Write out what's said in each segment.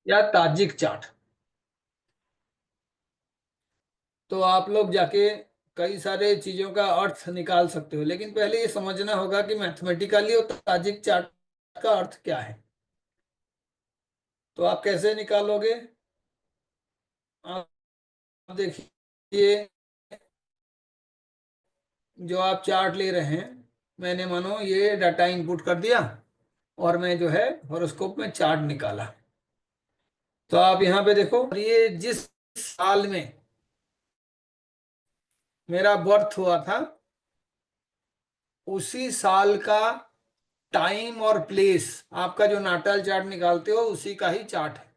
या Tajik chart. तो आप लोग जाके कई सारे चीजों का अर्थ निकाल सकते हो, लेकिन पहले ये समझना होगा कि मैथमेटिकली और ताजिक चार्ट का अर्थ क्या है। तो आप कैसे निकालोगे? आप देखिए, जो आप चार्ट ले रहे हैं, मैंने मानो ये डाटा इनपुट कर दिया और मैं जो है हॉरोस्कोप में चार्ट निकाला। तो आप यहाँ पे देखो, ये जिस साल में मेरा बर्थ हुआ था उसी साल का टाइम और प्लेस, आपका जो नाटाल चार्ट निकालते हो उसी का ही चार्ट है।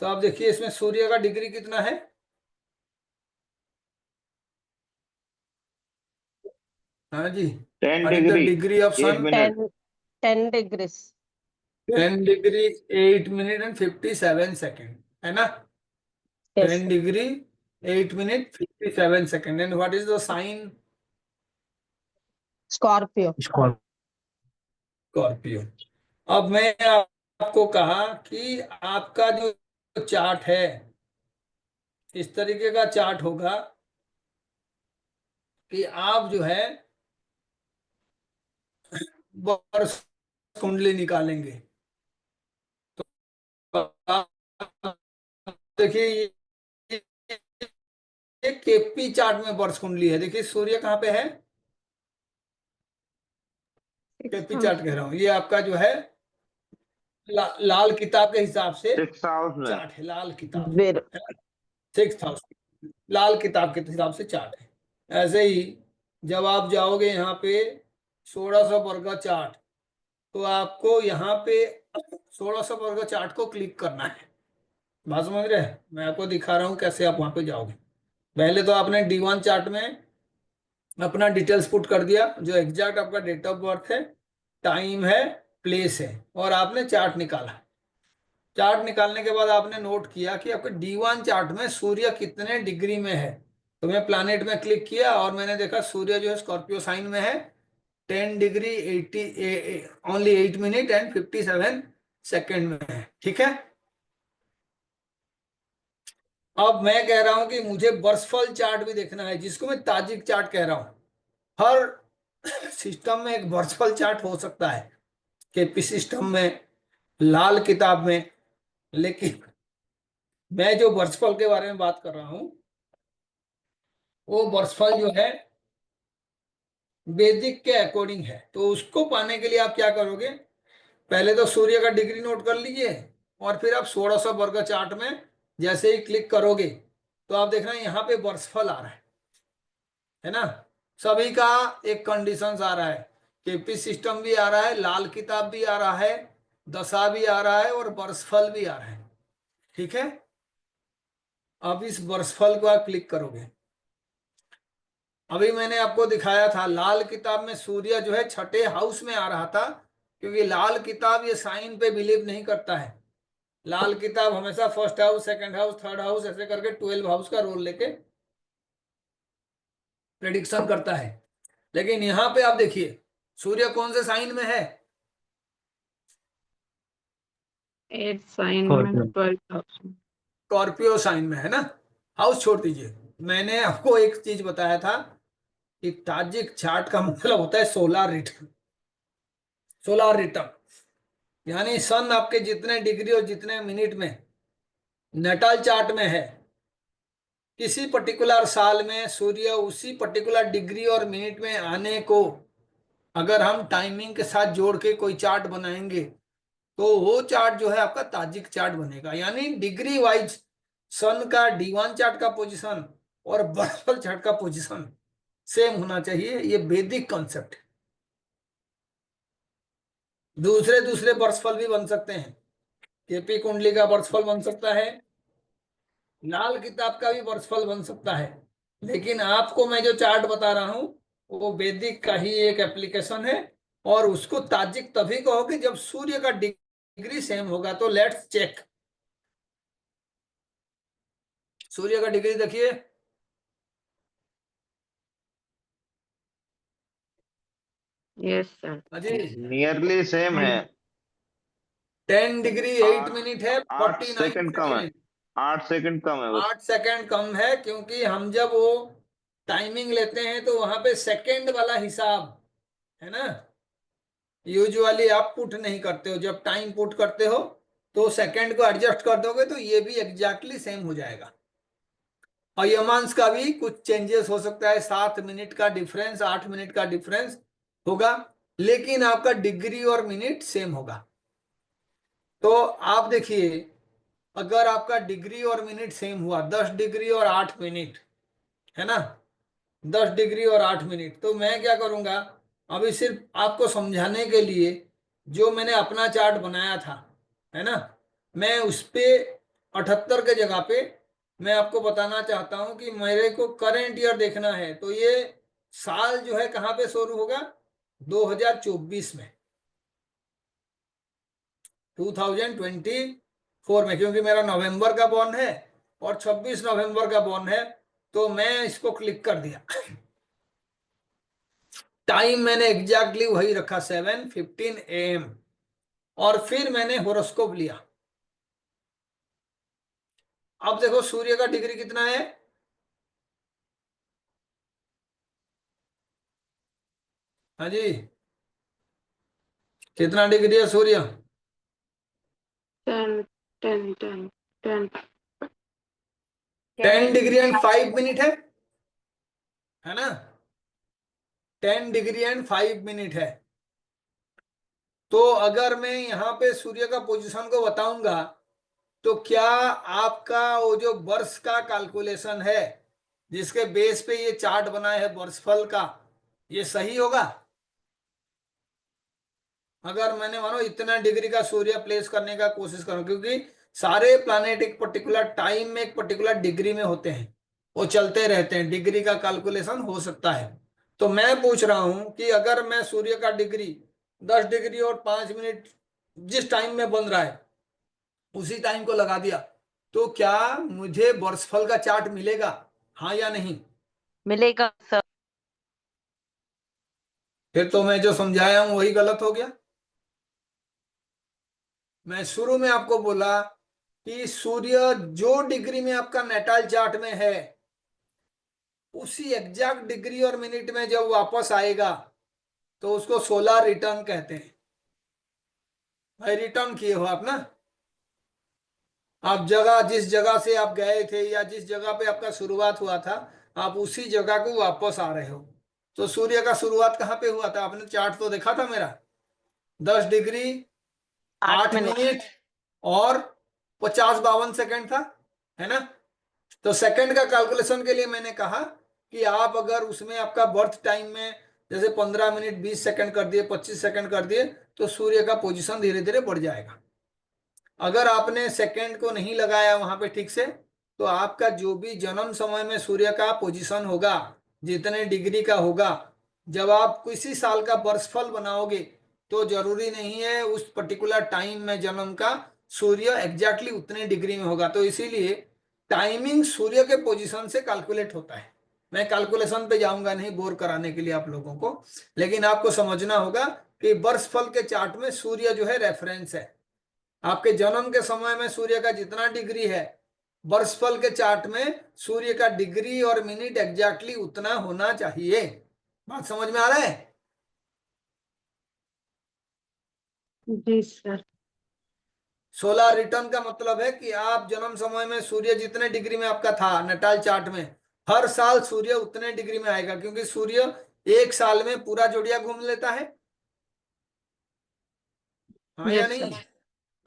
तो आप देखिए इसमें सूर्य का डिग्री कितना है? हाँ जी। 10 what is the degree degree of एक sun? Minute 10 degrees. 10 degree 8 minute and 57 second, है ना? Yes, 10 degree 8 minute 57 second. And what is the sign? Scorpio. Scorpio. अब मैं आपको कहा कि आपका जो चार्ट है, इस तरीके का चार्ट होगा कि आप जो है वर्ष कुंडली निकालेंगे। तो आप देखिए, ये केपी चार्ट में वर्ष कुंडली है। देखिए सूर्य कहाँ पे है? केपी चार्ट कह रहा हूँ, ये आपका जो है लाल किताब के हिसाब से 6th हाउस में। चार्ट है। लाल किताब Vir. 6th हाउस, लाल किताब के हिसाब से चार्ट है। ऐसे ही जब आप जाओगे यहाँ पे 1600 वर्ग का चार्ट, तो आपको यहाँ पे 1600 वर्ग का चार्ट को क्लिक करना है। बात समझ रहे हैं? मैं आपको दिखा रहा हूँ कैसे आप वहां पे जाओगे। पहले तो आपने D1 चार्ट में अपना डिटेल्स पुट कर दिया, जो एग्जैक्ट आपका डेट ऑफ बर्थ है, टाइम है, प्लेस है, और आपने चार्ट निकाला। चार्ट निकालने के बाद आपने नोट किया कि आपके D1 चार्ट में सूर्य कितने डिग्री में है। तो मैं प्लानिट में क्लिक किया और मैंने देखा सूर्य जो है स्कॉर्पियो साइन में है, 10 degree 80 only 8 minute and 57 second में है। ठीक है। अब मैं कह रहा हूं कि मुझे वर्षफल चार्ट भी देखना है, जिसको मैं ताजिक चार्ट कह रहा हूं। हर सिस्टम में एक वर्षफल चार्ट हो सकता है, केपी सिस्टम में, लाल किताब में, लेकिन मैं जो वर्षफल के बारे में बात कर रहा हूं, वो वर्षफल जो है वैदिक के अकॉर्डिंग है। तो उसको पाने के लिए आप क्या करोगे? पहले तो सूर्य का डिग्री नोट कर लीजिए, और फिर आप 1600 वर्ग चार्ट में जैसे ही क्लिक करोगे तो आप देख रहे हैं यहाँ पे वर्षफल आ रहा है ना? सभी का एक कंडीशंस आ रहा है, केपी सिस्टम भी आ रहा है, लाल किताब भी आ रहा है, दशा भी आ रहा है, और वर्षफल भी आ रहा है। ठीक है। अब इस वर्षफल को आप क्लिक करोगे। अभी मैंने आपको दिखाया था लाल किताब में सूर्य जो है छठे हाउस में आ रहा था, क्योंकि लाल किताब ये साइन पे बिलीव नहीं करता है। लाल किताब हमेशा first house, second house, third house, ऐसे करके 12 हाउस का रोल लेके प्रेडिक्शन करता है। लेकिन यहाँ पे आप देखिए सूर्य कौन से साइन में है? 8 sign में 12,000. स्कॉर्पियो साइन में है ना? हाउस छोड़ दीजिए। मैंने आपको एक चीज बताया था कि ताजिक चार्ट का मतलब होता है सोलर रिटर्न। सोलर रिटर्न यानी सन आपके जितने डिग्री और जितने मिनट में नटाल चार्ट में है, किसी पर्टिकुलर साल में सूर्य उसी पर्टिकुलर डिग्री और मिनट में आने को अगर हम टाइमिंग के साथ जोड़ के कोई चार्ट बनाएंगे, तो वो चार्ट जो है आपका ताजिक चार्ट बनेगा। यानी डिग्री वाइज सन का D1 चार्ट का पोजीशन और बर्फल चार्ट का पोजीशन सेम होना चाहिए। ये वैदिक कॉन्सेप्ट है। दूसरे दूसरे वर्षफल भी बन सकते हैं। केपी कुंडली का वर्षफल बन सकता है, लाल किताब का भी वर्षफल बन सकता है, लेकिन आपको मैं जो चार्ट बता रहा हूं वो वैदिक का ही एक एप्लीकेशन है। और उसको ताजिक तभी कहोगे जब सूर्य का डिग्री सेम होगा। तो लेट्स चेक। सूर्य का डिग्री देखिए, Yes, sir. अजी नियरली सेम है। 10 डिग्री 8 मिनट है, 8 49 सेकंड कम है, सेकेंड। 8 सेकंड कम है बस। 8 सेकंड कम है, क्योंकि हम जब वो टाइमिंग लेते हैं तो वहां पे सेकंड वाला हिसाब है ना, यूजुअली आप पुट नहीं करते हो, जब टाइम पुट करते हो तो सेकंड को एडजस्ट कर दोगे तो ये भी एग्जैक्टली सेम हो जाएगा। और यमांश का भी कुछ चेंजेस हो सकता है, 7 मिनट का डिफरेंस, 8 मिनट का डिफरेंस होगा, लेकिन आपका डिग्री और मिनट सेम होगा। तो आप देखिए, अगर आपका डिग्री और मिनट सेम हुआ, 10 डिग्री और 8 मिनट, है ना, 10 डिग्री और 8 मिनट, तो मैं क्या करूंगा, अभी सिर्फ आपको समझाने के लिए जो मैंने अपना चार्ट बनाया था, है ना, मैं उस पे 78 के जगह पे मैं आपको बताना चाहता हूं कि मेरे को करंट ईयर देखना है, तो ये साल जो है कहाँ पे शुरू होगा, 2024 में, 2024 में, क्योंकि मेरा नवंबर का बॉर्न है और 26 नवंबर का बॉर्न है, तो मैं इसको क्लिक कर दिया। टाइम मैंने एग्जैक्टली वही रखा, 7:15 AM, और फिर मैंने होरोस्कोप लिया। अब देखो सूर्य का डिग्री कितना है, हाँ जी, कितना डिग्री है सूर्य, 10, 10, 10, 10. 10 डिग्री एंड 5 मिनट है ना, 10 डिग्री एंड 5 मिनट है। तो अगर मैं यहाँ पे सूर्य का पोजीशन को बताऊंगा, तो क्या आपका वो जो वर्ष का कैलकुलेशन है जिसके बेस पे ये चार्ट बना है वर्षफल का, ये सही होगा? अगर मैंने मानो इतना डिग्री का सूर्य प्लेस करने का कोशिश करूं, क्योंकि सारे प्लैनेट एक पर्टिकुलर टाइम में एक पर्टिकुलर डिग्री में होते हैं, वो चलते रहते हैं, डिग्री का कैलकुलेशन हो सकता है। तो मैं पूछ रहा हूं कि अगर मैं सूर्य का डिग्री 10 डिग्री और 5 मिनट जिस टाइम में बन रहा है उसी टाइम को लगा दिया, तो क्या मुझे वर्षफल का चार्ट मिलेगा, हाँ या नहीं? मिलेगा सर। फिर तो मैं जो समझाया हूं वही गलत हो गया। मैं शुरू में आपको बोला कि सूर्य जो डिग्री में आपका नेटाल चार्ट में है, उसी एग्जैक्ट डिग्री और मिनट में जब वापस आएगा तो उसको सोलर रिटर्न कहते हैं। भाई रिटर्न किए हो आप ना, आप जगह जिस जगह से आप गए थे या जिस जगह पे आपका शुरुआत हुआ था, आप उसी जगह को वापस आ रहे हो। तो सूर्य का शुरुआत कहाँ पे हुआ था, आपने चार्ट तो देखा था मेरा, 10 डिग्री 8 8 मिनट। मिनट और 50-52 सेकंड था, है ना। तो सेकंड का कैलकुलेशन के लिए मैंने कहा कि आप अगर उसमें आपका बर्थ टाइम में जैसे 15 मिनट 20 सेकंड कर दिए, 25 सेकंड कर दिए, तो सूर्य का पोजीशन धीरे धीरे बढ़ जाएगा। अगर आपने सेकंड को नहीं लगाया वहां पे ठीक से, तो आपका जो भी जन्म समय में सूर्य का पोजीशन होगा, जितने डिग्री का होगा, जब आप किसी साल का वर्षफल बनाओगे तो जरूरी नहीं है उस पर्टिकुलर टाइम में जन्म का सूर्य एग्जैक्टली उतने डिग्री में होगा। तो इसीलिए टाइमिंग सूर्य के पोजीशन से कैलकुलेट होता है। मैं कैलकुलेशन पे जाऊंगा नहीं बोर कराने के लिए आप लोगों को, लेकिन आपको समझना होगा कि वर्षफल के चार्ट में सूर्य जो है रेफरेंस है। आपके जन्म के समय में सूर्य का जितना डिग्री है, वर्षफल के चार्ट में सूर्य का डिग्री और मिनट एग्जैक्टली उतना होना चाहिए। बात समझ में आ रहा है? जी सर। सोलर रिटर्न का मतलब है कि आप जन्म समय में सूर्य जितने डिग्री में आपका था नटाल चार्ट में, हर साल सूर्य उतने डिग्री में आएगा, क्योंकि सूर्य एक साल में पूरा जोड़िया घूम लेता है, हाँ या यस नहीं? सर।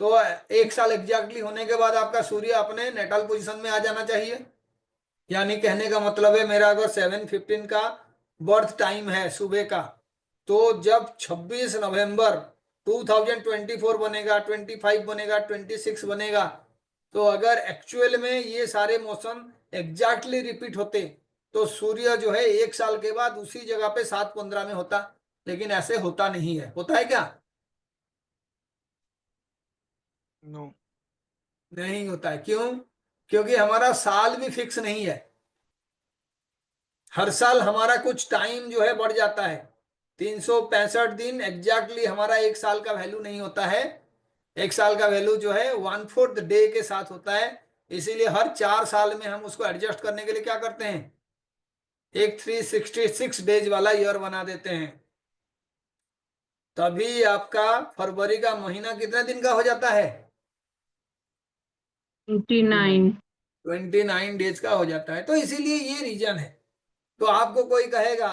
तो एक साल एग्जैक्टली होने के बाद आपका सूर्य अपने नेटल पोजीशन में आ जाना चाहिए। यानी कहने का मतलब है, मेरा अगर 7:15 का बर्थ टाइम है सुबह का, तो जब 26 नवंबर 2024 बनेगा, 25 बनेगा, 26 बनेगा, तो अगर एक्चुअल में ये सारे मौसम एग्जैक्टली रिपीट होते तो सूर्य जो है एक साल के बाद उसी जगह पे 7:15 में होता, लेकिन ऐसे होता नहीं है। होता है क्या? नो। नहीं होता है। क्यों? क्योंकि हमारा साल भी फिक्स नहीं है, हर साल हमारा कुछ टाइम जो है बढ़ जाता है। 365 दिन एग्जैक्टली हमारा एक साल का वैल्यू नहीं होता है, एक साल का वैल्यू जो है 1/4 डे के साथ होता है, इसीलिए हर 4 साल में हम उसको एडजस्ट करने के लिए क्या करते हैं, एक 366 डेज वाला ईयर बना देते हैं। तभी आपका फरवरी का महीना कितने दिन का हो जाता है, 29। 29 डेज का हो जाता है। तो इसीलिए ये रीजन है। तो आपको कोई कहेगा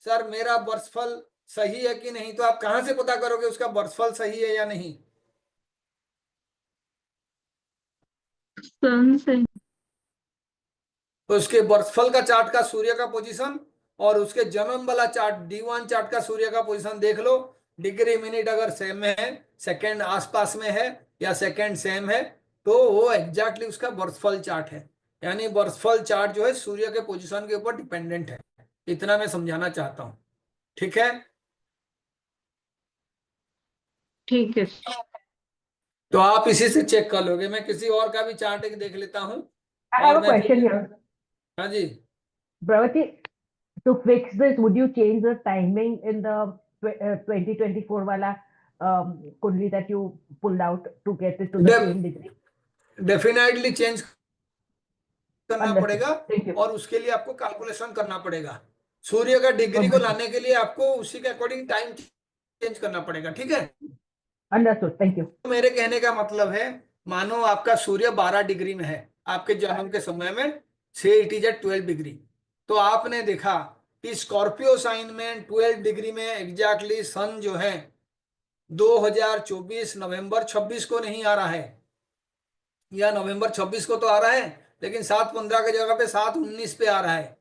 सर मेरा वर्षफल सही है कि नहीं, तो आप कहां से पता करोगे उसका वर्षफल सही है या नहीं? सन से। तो उसके वर्षफल का चार्ट का सूर्य का पोजीशन और उसके जन्म वाला चार्ट D1 चार्ट का सूर्य का पोजीशन देख लो। डिग्री मिनट अगर सेम में है, सेकंड आसपास में है या सेकंड सेम है, तो वो एग्जैक्टली उसका वर्षफल चार्ट है। यानी वर्षफल चार्ट जो है सूर्य के पोजीशन के ऊपर डिपेंडेंट है। इतना मैं समझाना चाहता हूं, ठीक है? ठीक है। तो आप इसी से चेक कर लोगे। मैं किसी और का भी चार्ट एक देख लेता हूं I have और a मैं question फिर, here. हाँ जी, Bhavati, to fix this, would you change the timing in the 2024 wala kundli that you pulled out to get it to the Def- same degree? Definitely change करना Understood. पड़ेगा Thank you. और उसके लिए आपको calculation करना पड़ेगा। सूर्य का degree को लाने के लिए आपको उसी के अकॉर्डिंग टाइम चेंज करना पड़ेगा, ठीक है? Understood. Thank you. तो मेरे कहने का मतलब है, मानो आपका सूर्य 12 डिग्री में है आपके जन्म के समय में, से इट इज 12 डिग्री। तो आपने देखा कि स्कॉर्पियो साइन में 12 डिग्री में एग्जैक्टली सन जो है 2024 नवंबर 26 को नहीं आ रहा है, या नवंबर 26 को तो आ रहा है, लेकिन 7:15 की जगह पे 7:19 पे आ रहा है,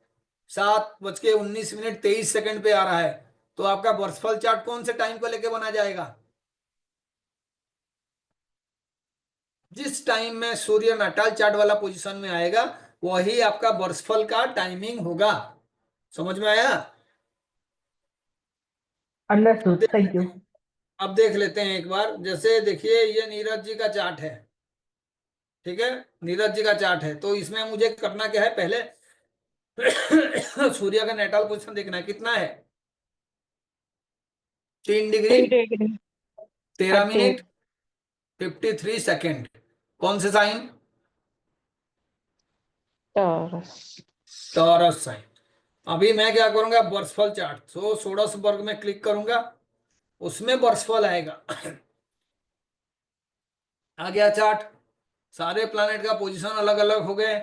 7:19 23 पे आ रहा है। तो आपका वर्षफल चार्ट कौन से टाइम को लेके बना जाएगा? जिस टाइम में सूर्य नाटाल चार्ट वाला पोजीशन में आएगा वही आपका वर्षफल का टाइमिंग होगा। समझ में आया? अब Understood. देख Thank लेते you. हैं, अब देख लेते हैं एक बार। जैसे देखिए ये नीरज जी का चार्ट है, ठीक है? नीरज जी का चार्ट है, तो इसमें मुझे करना क्या है, पहले सूर्य का नेटाल पोजीशन देखना है, कितना है, 3 डिग्री 13 मिनट 53 सेकेंड। कौन से साइन? Taurus sign. अभी मैं क्या करूंगा, वर्षफल चार्ट, सो षोडश वर्ग में क्लिक करूंगा, उसमें वर्षफल आएगा। आ गया चार्ट, सारे प्लैनेट का पोजीशन अलग अलग हो गए,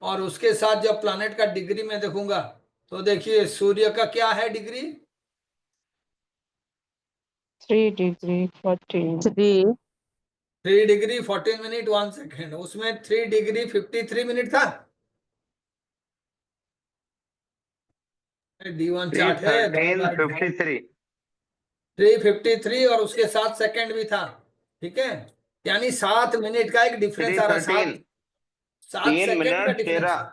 और उसके साथ जब प्लैनेट का डिग्री में देखूंगा तो देखिए सूर्य का क्या है degree, 3 degree 14। 3 degree 14 minute 1 second. उसमें 3 डिग्री 53 मिनट था। D1 चार्ट है, 13:53। 353 और उसके साथ सेकंड भी था, ठीक है? यानी 7 मिनट का एक डिफरेंस आ रहा है, 3:13। 7 3 सेकंड का मिनट डिफरेंस 13। है।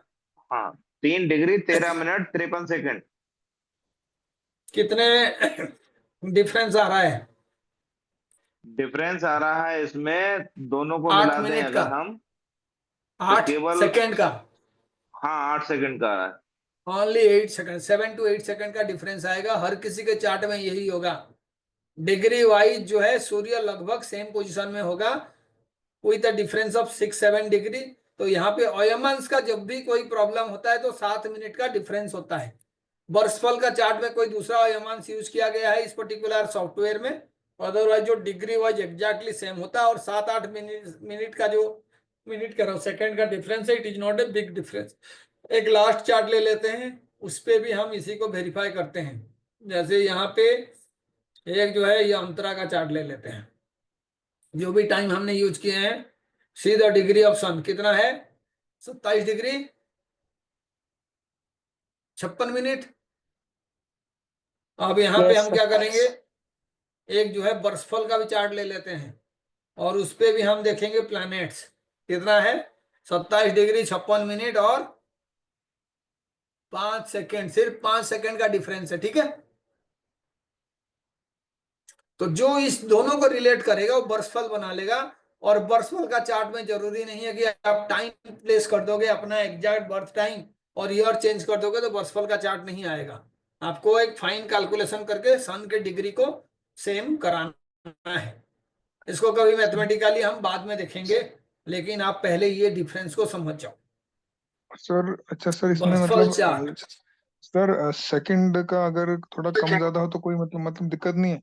हाँ, 3 डिग्री 13 मिनट 53 सेकंड। कितने डिफरेंस आ रहा है? डिफरेंस आ रहा है इसमें, दोनों को 8 मिला दें मिनट का, अगर हम, तो 8 केवल, सेकंड का, हाँ 8 सेकंड का आ रहा है। ओनली 8 सेकंड, 7 to 8 सेकंड का डिफरेंस आएगा। हर किसी के चार्ट में यही होगा। डिग्री वाइज जो है सूर्य लगभग सेम पोजीशन में होगा, with the difference of 6-7 degree. तो यहाँ पे अयमांस का जब भी कोई प्रॉब्लम होता है तो 7 मिनट का डिफरेंस होता है। वर्षफल का चार्ट में कोई दूसरा अयमांस यूज किया गया है इस पर्टिकुलर सॉफ्टवेयर में, अदरवाइज जो डिग्री वाइज एग्जैक्टली सेम होता है। और 7-8 मिनट का जो मिनट कह रहा हूँ सेकेंड का डिफरेंस है, it is not a big difference. एक लास्ट चार्ट ले लेते हैं, उस पे भी हम इसी को वेरीफाई करते हैं। जैसे यहाँ पे एक जो है ये अंतरा का चार्ट ले लेते हैं, जो भी टाइम हमने यूज किए हैं। सी द डिग्री ऑफ सन कितना है, 27 डिग्री 56 मिनट। अब यहाँ पे हम क्या करेंगे, एक जो है वर्षफल का भी चार्ट ले लेते हैं और उस पे भी हम देखेंगे प्लैनेट्स कितना है, 27 डिग्री 56 मिनट और 5 सेकेंड, सिर्फ 5 सेकेंड का डिफरेंस है, ठीक है? तो जो इस दोनों को रिलेट करेगा वो वर्षफल बना लेगा। और वर्षफल का चार्ट में जरूरी नहीं है कि आप टाइम प्लेस कर दोगे अपना एग्जैक्ट बर्थ टाइम और ईयर चेंज कर दोगे तो वर्षफल का चार्ट नहीं आएगा। आपको एक फाइन कैलकुलेशन करके सन के डिग्री को सेम कराना है। इसको कभी मैथमेटिकली हम बाद में देखेंगे, लेकिन आप पहले ये डिफरेंस को समझ जाओ। सर अच्छा सर, इसमें बर्फल मतलब चार्ट। सर सेकंड का अगर थोड़ा कम ज्यादा हो तो कोई मतलब दिक्कत नहीं है?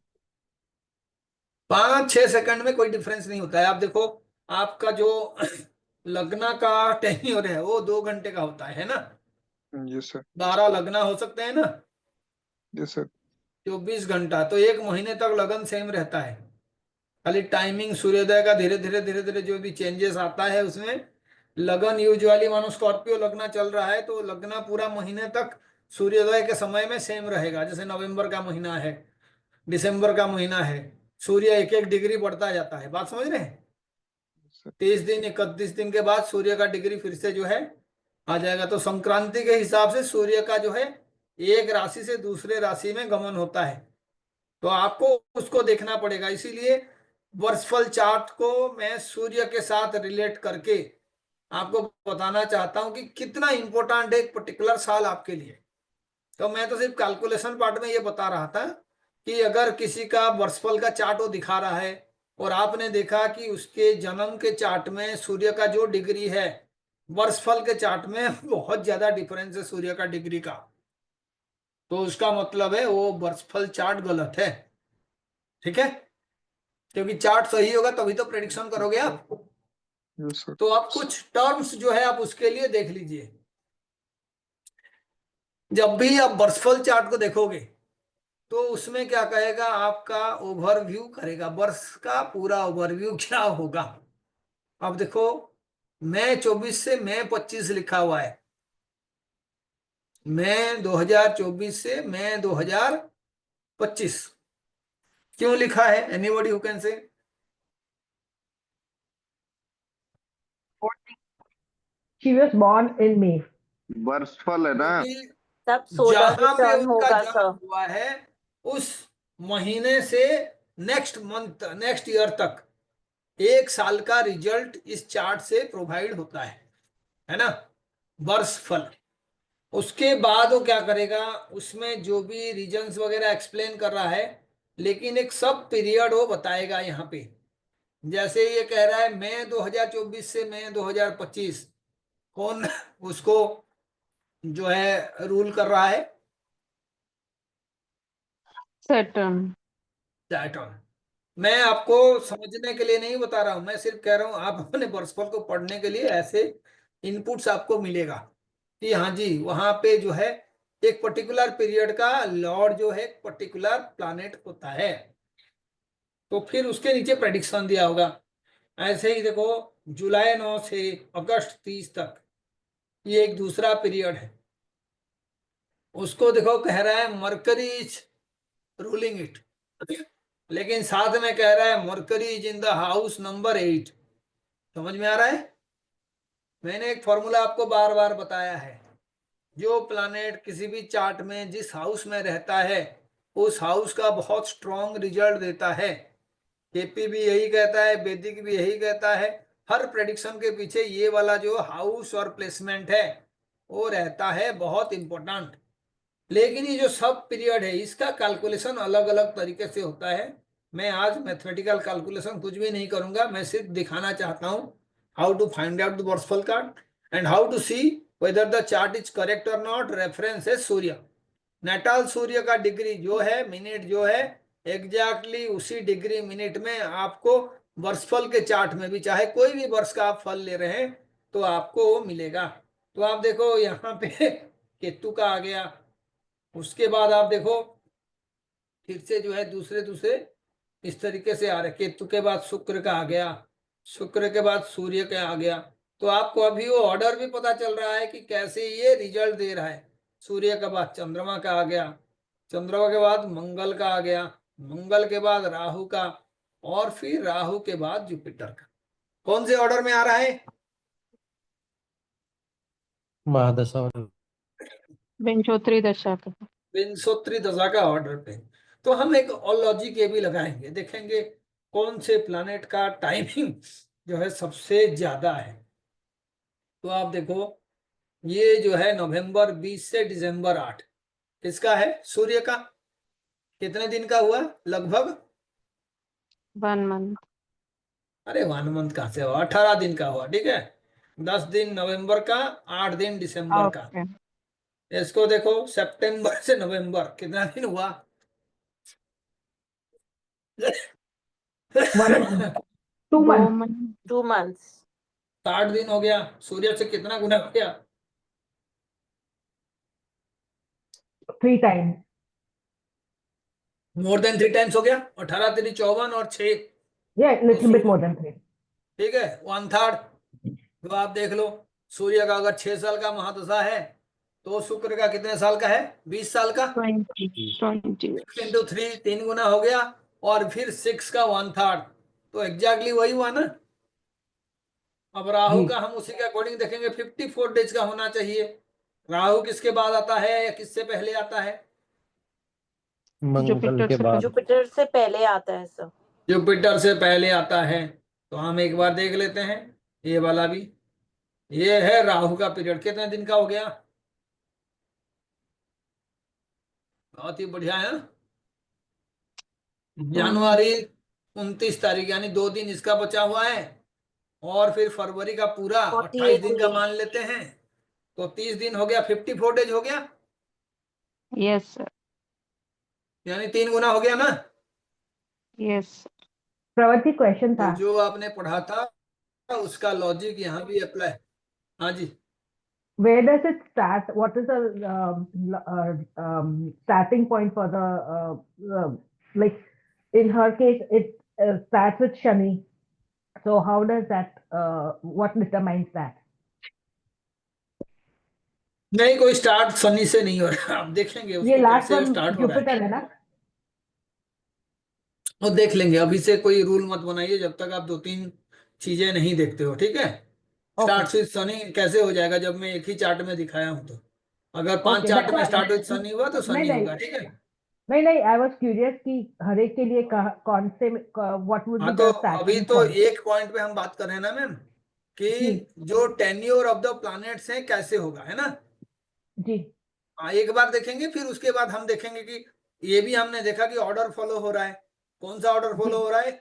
5-6 सेकंड में कोई डिफरेंस नहीं होता है। आप देखो, आपका जो लगना का टेन्योर है वो 2 घंटे का होता है ना। Yes sir. 12 लगना हो सकते हैं ना, यस सर। 24 घंटा, तो 1 महीने तक लगन सेम रहता है। खाली टाइमिंग सूर्योदय का धीरे धीरे धीरे धीरे जो भी चेंजेस आता है उसमें। लगन यूजुअली मानो स्कॉर्पियो लगना चल रहा है तो लगना पूरा महीने तक सूर्योदय के समय में सेम रहेगा। जैसे नवंबर का महीना है, दिसंबर का महीना है, सूर्य 1-1 डिग्री बढ़ता जाता है। बात समझ रहे हैं? 30 दिन 31 दिन के बाद सूर्य का डिग्री फिर से जो है आ जाएगा। तो संक्रांति के हिसाब से सूर्य का जो है एक राशि से दूसरे राशि में गमन होता है, तो आपको उसको देखना पड़ेगा। इसीलिए वर्षफल चार्ट को मैं सूर्य के साथ रिलेट करके आपको बताना चाहता हूं कि कितना इंपॉर्टेंट है एक पर्टिकुलर साल आपके लिए। तो मैं तो सिर्फ कैलकुलेशन पार्ट में ये बता रहा था कि अगर किसी का वर्षफल का चार्ट वो दिखा रहा है और आपने देखा कि उसके जन्म के चार्ट में सूर्य का जो डिग्री है वर्षफल के चार्ट में बहुत ज्यादा डिफरेंस है सूर्य का डिग्री का, तो उसका मतलब है वो वर्षफल चार्ट गलत है। ठीक है, क्योंकि चार्ट सही होगा तभी तो प्रेडिक्शन करोगे आप। Yes sir. तो आप कुछ टर्म्स जो है आप उसके लिए देख लीजिए। जब भी आप वर्षफल चार्ट को देखोगे तो उसमें क्या कहेगा, आपका ओवरव्यू करेगा, वर्ष का पूरा ओवरव्यू क्या होगा। अब देखो, मई 24 से मई 25 लिखा हुआ है, मई 2024 से मई 2025 क्यों लिखा है? एनीबॉडी हु कैन से? She was born in May. वर्षफल है ना। क्योंकि तब 16 जहां पे टर्न उनका होगा जन्म सर। हुआ है उस महीने से नेक्स्ट मंथ नेक्स्ट ईयर तक 1 साल का रिजल्ट इस चार्ट से प्रोवाइड होता है ना, वर्षफल। उसके बाद वो क्या करेगा, उसमें जो भी रीजन्स वगैरह एक्सप्लेन कर रहा है, लेकिन एक सब पीरियड वो बताएगा यहाँ पे। जैसे ये कह रहा है मई 2024 से मई 2025, कौन उसको जो है रूल कर रहा है? Saturn. सैटर्न। मैं आपको समझने के लिए नहीं बता रहा हूं, मैं सिर्फ कह रहा हूं आप अपने वर्षफल को पढ़ने के लिए ऐसे इनपुट्स आपको मिलेगा कि हाँ जी वहां पे जो है एक पर्टिकुलर पीरियड का लॉर्ड जो है एक पर्टिकुलर प्लैनेट होता है, तो फिर उसके नीचे प्रेडिक्शन दिया होगा। ऐसे ही देखो, जुलाई 9 से अगस्त 30 तक ये एक दूसरा पीरियड है, उसको देखो कह रहा है मरकरी इज रूलिंग इट, लेकिन साथ में कह रहा है mercury is in the house number 8। समझ में आ रहा है? मैंने एक फॉर्मूला आपको बार बार बताया है, जो प्लैनेट किसी भी चार्ट में जिस हाउस में रहता है उस हाउस का बहुत स्ट्रॉन्ग रिजल्ट देता है। केपी भी यही कहता है, वैदिक भी यही कहता है, हर प्रेडिक्शन के पीछे ये वाला जो हाउस और प्लेसमेंट है वो रहता है बहुत इंपॉर्टेंट। लेकिन ये जो सब पीरियड है इसका कैलकुलेशन अलग अलग तरीके से होता है। मैं आज मैथमेटिकल कैलकुलेशन कुछ भी नहीं करूंगा, मैं सिर्फ दिखाना चाहता हूं how to find out the वर्षफल card and how to see whether the chart is correct और नॉट। रेफरेंस है सूर्य, नेटाल सूर्य का डिग्री जो है, मिनट जो है, एग्जैक्टली उसी डिग्री मिनट में आपको वर्षफल के चार्ट में भी चाहे कोई भी वर्ष का आप फल ले रहे हैं तो आपको वो मिलेगा। तो आप देखो यहाँ पे केतु का आ गया, उसके बाद आप देखो फिर से जो है दूसरे दूसरे इस तरीके से आ रहे, केतु के बाद शुक्र का आ गया, शुक्र के बाद सूर्य का आ गया। तो आपको अभी वो ऑर्डर भी पता चल रहा है कि कैसे ये रिजल्ट दे रहा है। सूर्य के बाद चंद्रमा का आ गया, चंद्रमा के बाद मंगल का आ गया, मंगल के बाद राहु का, और फिर राहु के बाद जुपिटर का। कौन से ऑर्डर में आ रहा है? महादशा और विंशोत्तरी दशा का। विंशोत्तरी दशा का ऑर्डर पे। तो हम एक और लॉजिक ये भी लगाएंगे, देखेंगे कौन से प्लैनेट का टाइमिंग जो है सबसे ज्यादा है। तो आप देखो ये जो है नवंबर 20 से दिसंबर 8 किसका है? सूर्य का। कितने दिन का हुआ लगभग? 1 month. अरे 1 मंथ कहाँ से हुआ, 18 दिन का हुआ, ठीक है। 10 दिन नवंबर का, 8 दिन दिसंबर का। ओके इसको देखो, सितंबर से नवंबर कितना दिन हुआ? 2 दो months, मन 2 months. 60 दिन हो गया। सूर्य से कितना गुना हो गया? 3 times. मोर देन 3 टाइम्स हो गया। 18 3 54 और 6, Yeah, little bit more than 3. ठीक है, 1/3। तो आप देख लो, सूर्य का अगर 6 साल का महादशा है तो शुक्र का कितने साल का है? 20 साल का। 20 6 into 3, 3 गुना हो गया। और फिर 6 का 1/3, तो एग्जैक्टली वही हुआ ना। अब राहु जी। का हम उसी के अकॉर्डिंग देखेंगे, 54 डेज का होना चाहिए। राहु किसके बाद आता है या किससे पहले आता है? मंगल जुपिटर के से बाद। Jupiter से पहले आता है सर. जुपिटर से पहले आता है। तो हम एक बार देख लेते हैं ये वाला भी। ये है राहु का पीरियड, कितने दिन का हो गया? बहुत ही बढ़िया है। जनवरी 29 तारीख, यानी 2 दिन इसका बचा हुआ है। और फिर फरवरी का पूरा 28 दिन का 48 मान लेते हैं, तो 30 दिन हो गया, 54 डेज हो गया, यस सर यानी 3 गुना हो गया ना। यस प्रवृत्ति क्वेश्चन तो था, जो आपने पढ़ा था उसका लॉजिक यहाँ भी अप्लाई। हाँ जी, where does it start? What is the starting point for the like in her case it starts with Shani. So how does that what determines that? नहीं कोई स्टार्ट शनि से नहीं हो रहा, आप देखेंगे ये उसको लास्ट कैसे वन स्टार्ट हो रहा है, जुपिटर है ना? वो देख लेंगे। अभी से कोई रूल मत बनाइए जब तक आप 2-3 चीजें नहीं देखते हो, ठीक है। Start Okay. विद शनि कैसे हो जाएगा जब मैं एक ही चार्ट में दिखाया हूँ? तो अगर 5 Okay, चार्ट that's में what- स्टार्ट विद शनि हुआ तो नहीं शनि नहीं होगा, ठीक है। नहीं आई वाज क्यूरियस कि हर एक के लिए कौन से व्हाट वुड हाँ बी तो द अभी स्टार्टिंग तो पॉइंट? एक पॉइंट पे हम बात कर रहे हैं ना मैम, कि जी जो टेन्योर ऑफ द प्लैनेट्स है कैसे होगा, है ना। जी हाँ, एक बार देखेंगे, फिर उसके बाद हम देखेंगे कि ये भी हमने देखा कि ऑर्डर फॉलो हो रहा है। कौन सा ऑर्डर फॉलो हो रहा है?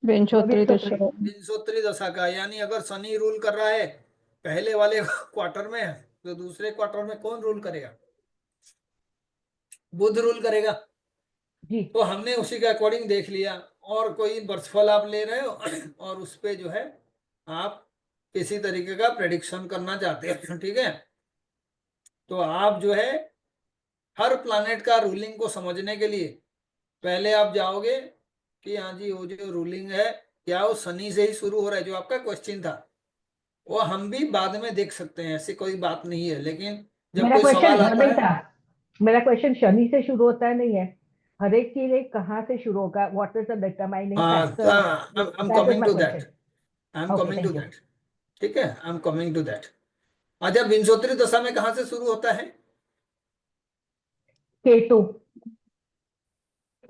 विंशोत्तरी दशा विंशोत्तरी दशा का। यानी अगर शनि रूल कर रहा है पहले वाले क्वार्टर में, तो दूसरे क्वार्टर में कौन रूल करेगा? बुध रूल करेगा। जी तो हमने उसी के अकॉर्डिंग देख लिया। और कोई वर्षफल आप ले रहे हो और उस पे जो है आप किसी तरीके का प्रेडिक्शन करना चाहते हैं, ठीक है। तो आप जो है हर प्लैनेट का रूलिंग को समझने के लिए पहले आप जाओगे कि हाँ जी वो जो रूलिंग है क्या वो शनि से ही शुरू हो रहा है, जो आपका क्वेश्चन था। वो हम भी बाद में देख सकते हैं, ऐसी कोई बात नहीं है। लेकिन जब मेरा कोई क्वेश्चन सवाल आता नहीं है, था, मेरा क्वेश्चन शनि से शुरू होता है नहीं है, हर एक के लिए कहाँ से शुरू होगा? What is the determining factor? I am that is coming my to that, question. I am okay, coming to thank you. That, ठीक है, I am coming to that. अच्छा, विंशोत्तरी दशा में कहाँ से शुरू होता है? केतु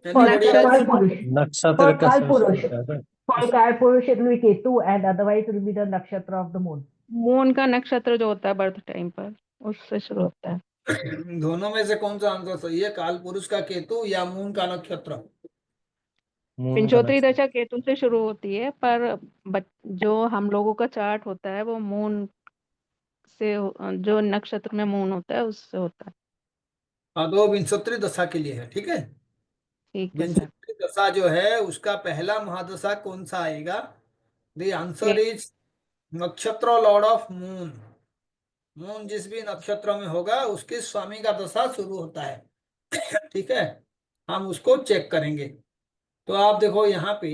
for Anybody नक्षत्र- else? काल पुरुष. नक्षत्र For का काल से पुरुष. शुरू होता है। For काल पुरुष it will be Ketu and otherwise it will be the nakshatra of the moon. Moon का नक्षत्र जो होता है बर्थ टाइम पर उससे शुरू होता है। दोनों में से कौन सा आंसर सही है? काल पुरुष का केतु या मून का नक्षत्र? मून का विंशोत्तरी नक्षत्र। दशा केतु से शुरू होती है, पर जो हम लोगों का चार्ट होता है वो मून से, जो नक्षत्र में मून होता है उससे होता है। हाँ, तो विंशोत्तरी दशा के लिए है, ठीक है। ठीक है सर। विंशोत्तरी दशा जो है उसका पहला महादशा कौन सा आएगा? द आंसर इज नक्षत्र लॉर्ड ऑफ मून। मून जिस भी नक्षत्र में होगा उसके स्वामी का दशा शुरू होता है, ठीक है। हम उसको चेक करेंगे। तो आप देखो यहाँ पे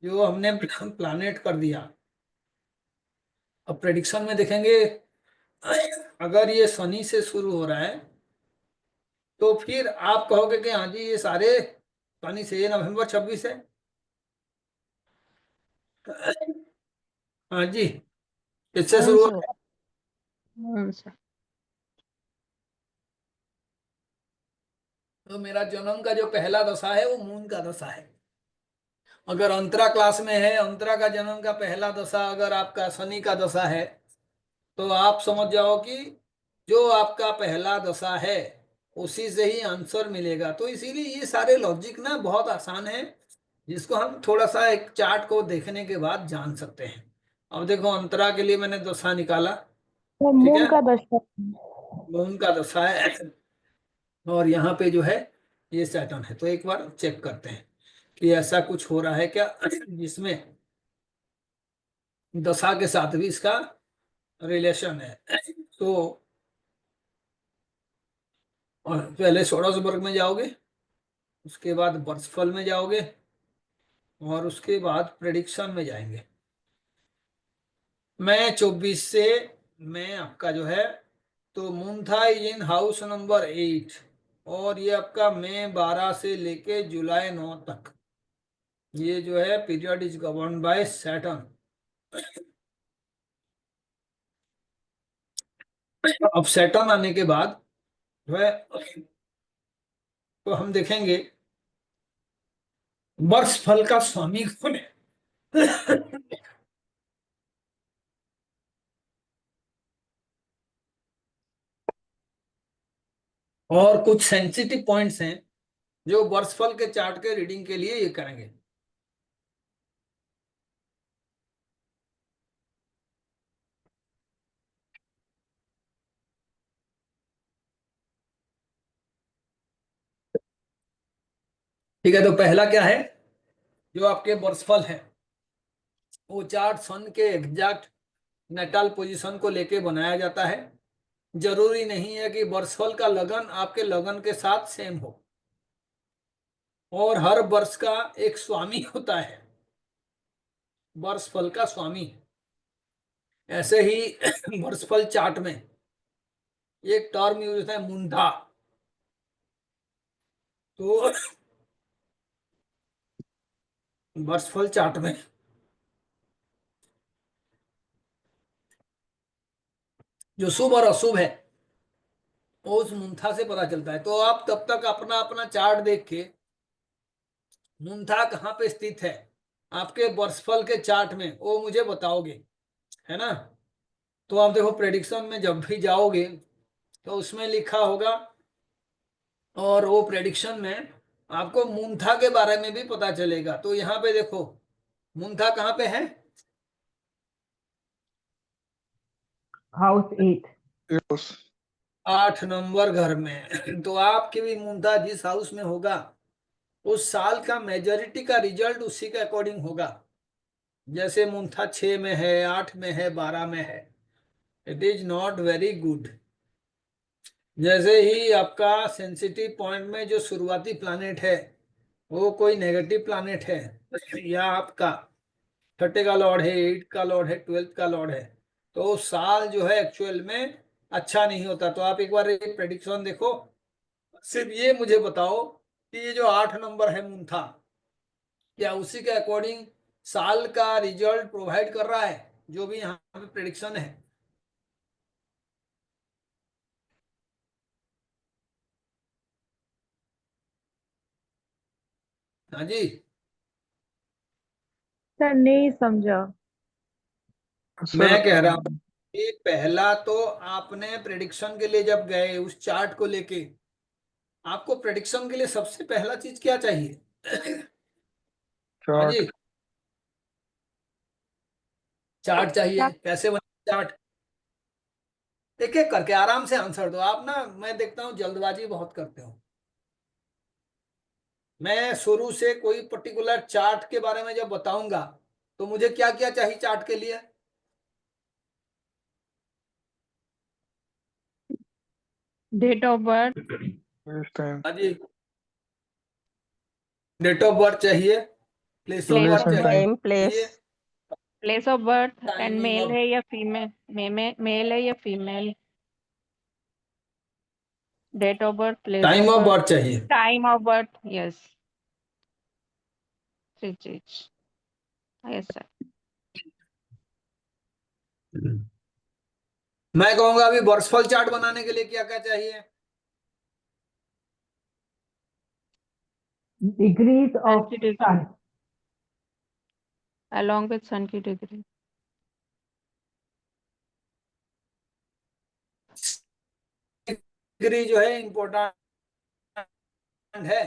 जो हमने प्लानेट कर दिया, अब प्रेडिक्शन में देखेंगे अगर ये शनि से शुरू हो रहा है तो फिर आप कहोगे कि हाँ जी ये सारे शनि से, ये नवंबर 26 है। हाँ जी, इससे शुरू हो, मून से तो मेरा जन्म का जो पहला दशा है वो मून का दशा है। अगर अंतरा क्लास में है, अंतरा का जन्म का पहला दशा अगर आपका शनि का दशा है, तो आप समझ जाओ कि जो आपका पहला दशा है उसी से ही आंसर मिलेगा। तो इसीलिए ये सारे लॉजिक ना बहुत आसान है। जिसको हम थोड़ा सा एक चार्ट को देखने के बाद जान सकते हैं। अब देखो अंतरा के लिए मैंने दशा निकाला, तो ठीक मून है, का दशा। मून का दशा है, और यहाँ पे जो है ये सैटर्न है। तो एक बार चेक करते हैं कि ऐसा कुछ हो रहा है क्या जिसमें दशा के साथ भी इसका रिलेशन है। तो और पहले षोडश वर्ग में जाओगे, उसके बाद वर्षफल में जाओगे, और उसके बाद प्रेडिक्शन में जाएंगे। मैं 24 से मैं आपका जो है, तो मून था इन हाउस नंबर 8, और ये आपका मई 12 से लेके जुलाई 9 तक, ये जो है period is govern by Saturn. अब सैटर्न आने के बाद जो है, तो हम देखेंगे वर्ष फल का स्वामी कौन है। और कुछ सेंसिटिव पॉइंट्स हैं जो वर्षफल के चार्ट के रीडिंग के लिए ये करेंगे। ठीक है, तो पहला क्या है, जो आपके वर्षफल है वो चार्ट सन के एग्जैक्ट नेटल पोजीशन को लेके बनाया जाता है। जरूरी नहीं है कि वर्षफल का लगन आपके लगन के साथ सेम हो, और हर वर्ष का एक स्वामी होता है, वर्षफल का स्वामी। ऐसे ही वर्षफल चार्ट में एक टर्म यूज होता है मुंडा। तो वर्षफल चार्ट में जो शुभ और अशुभ है वो उस मुंथा से पता चलता है। तो आप तब तक अपना अपना चार्ट देख के मुंथा कहाँ पे स्थित है आपके वर्षफल के चार्ट में वो मुझे बताओगे, है ना। तो आप देखो प्रेडिक्शन में जब भी जाओगे तो उसमें लिखा होगा, और वो प्रेडिक्शन में आपको मुंथा के बारे में भी पता चलेगा। तो यहाँ पे देखो मुंथा कहाँ पे है, हाउस 8। Yes. 8 नंबर घर में। तो आपकी भी मुंथा जिस हाउस में होगा उस साल का मेजोरिटी का रिजल्ट उसी के अकॉर्डिंग होगा। जैसे मुंथा 6 में है, 8 में है, 12 में है, it is not very good. जैसे ही आपका सेंसिटिव पॉइंट में जो शुरुआती प्लैनेट है वो कोई नेगेटिव प्लैनेट है, या आपका 30 का लॉर्ड है, 8 का लॉर्ड है, 12 का लॉर्ड है, तो साल जो है एक्चुअल में अच्छा नहीं होता। तो आप एक बार ये प्रेडिक्शन देखो, सिर्फ ये मुझे बताओ कि ये जो 8 नंबर है मुंथा, क्या उसी के अकॉर्डिंग साल का रिजल्ट प्रोवाइड कर रहा है, जो भी यहाँ पे प्रेडिक्शन है। हाँ जी, सर नहीं समझा। मैं सर कह रहा हूँ कि पहला तो आपने प्रेडिक्शन के लिए जब गए उस चार्ट को लेके, आपको प्रेडिक्शन के लिए सबसे पहला चीज क्या चाहिए। हाँ चार्ट। जी, चार्ट चाहिए। कैसे बने चार्ट, एक एक करके आराम से आंसर दो आप ना। मैं देखता हूँ जल्दबाजी बहुत करते हो। मैं शुरू से कोई पर्टिकुलर चार्ट के बारे में जब बताऊंगा तो मुझे क्या क्या चाहिए चार्ट के लिए। डेट ऑफ बर्थ, इस टाइम। हाँ जी, डेट ऑफ बर्थ चाहिए, place of place place birth of and birth, time. Time चाहिए, place place of birth and timing male of, है या फीमेल, मेल है या female, date of birth, place time of of birth, birth चाहिए। Time of birth, yes, three चीज, yes sir. मैं कहूंगा अभी वर्षफल चार्ट बनाने के लिए क्या क्या चाहिए। Degrees सन of की डिग्री, sun. अलोंग विद सन की डिग्री, डिग्री जो है इम्पोर्टेंट है।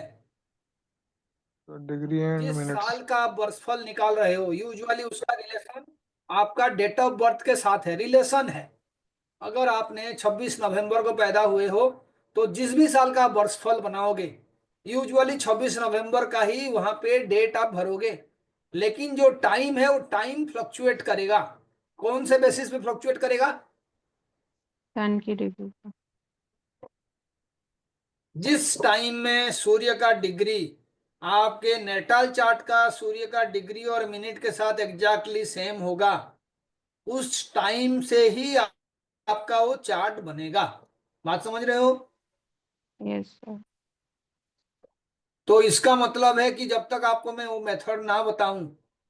तो डिग्री एंड जिस मिनट्स। साल का आप वर्षफल निकाल रहे हो यूजुअली उसका रिलेशन आपका डेट ऑफ बर्थ के साथ है, रिलेशन है। अगर आपने 26 नवंबर को पैदा हुए हो तो जिस भी साल का आप वर्षफल बनाओगे यूजुअली 26 नवंबर का ही वहां पे डेट आप भरोगे। लेकिन जो टाइम है वो टाइम फ्लक्चुएट करेगा। कौन से बेसिस पे फ्लक्चुएट करेगा? सन की डिग्री का। जिस टाइम में सूर्य का डिग्री आपके नेटाल चार्ट का सूर्य का डिग्री और मिनट के साथ एग्जैक्टली सेम होगा उस टाइम से ही आपका वो चार्ट बनेगा। बात समझ रहे हो? Yes sir. तो इसका मतलब है कि जब तक आपको मैं वो मेथड ना बताऊं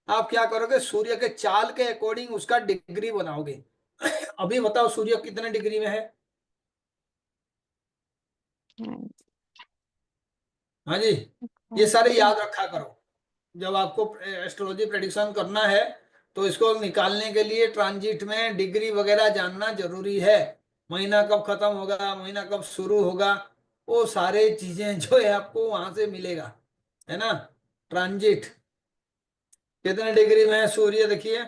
आप क्या करोगे, सूर्य के चाल के अकॉर्डिंग उसका डिग्री बनाओगे। अभी बताओ सूर्य कितने डिग्री में है? हाँ जी, ये सारे याद रखा करो। जब आपको एस्ट्रोलॉजी प्रेडिक्शन करना है तो इसको निकालने के लिए ट्रांजिट में डिग्री वगैरह जानना जरूरी है। महीना कब खत्म होगा, महीना कब शुरू होगा, वो सारे चीजें जो है आपको वहां से मिलेगा, है ना। ट्रांजिट कितने डिग्री में है सूर्य देखिए,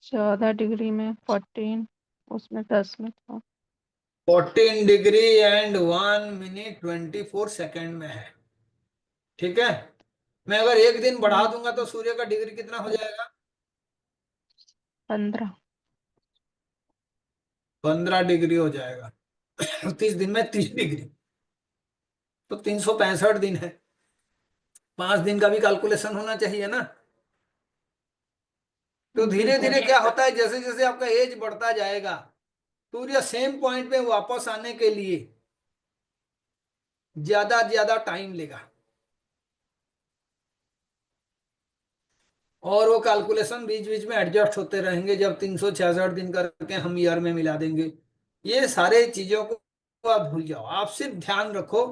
14 डिग्री में, 14 उसमें 10 में था। 14 डिग्री एंड 1 मिनट 24 सेकेंड में है। ठीक है, मैं अगर एक दिन बढ़ा दूंगा तो सूर्य का डिग्री कितना हो जाएगा? 15। 15 डिग्री हो जाएगा। 30 दिन में 30 डिग्री तो 365 दिन है। 5 दिन का भी कैलकुलेशन होना चाहिए ना। तो जी धीरे सर। धीरे क्या होता है, जैसे जैसे आपका एज बढ़ता जाएगा सूर्य सेम पॉइंट पे वापस आने के लिए ज्यादा ज्यादा टाइम लेगा और वो कैलकुलेशन बीच बीच में एडजस्ट होते रहेंगे। जब 366 दिन करके हम ईयर में मिला देंगे, ये सारे चीजों को आप भूल जाओ। आप सिर्फ ध्यान रखो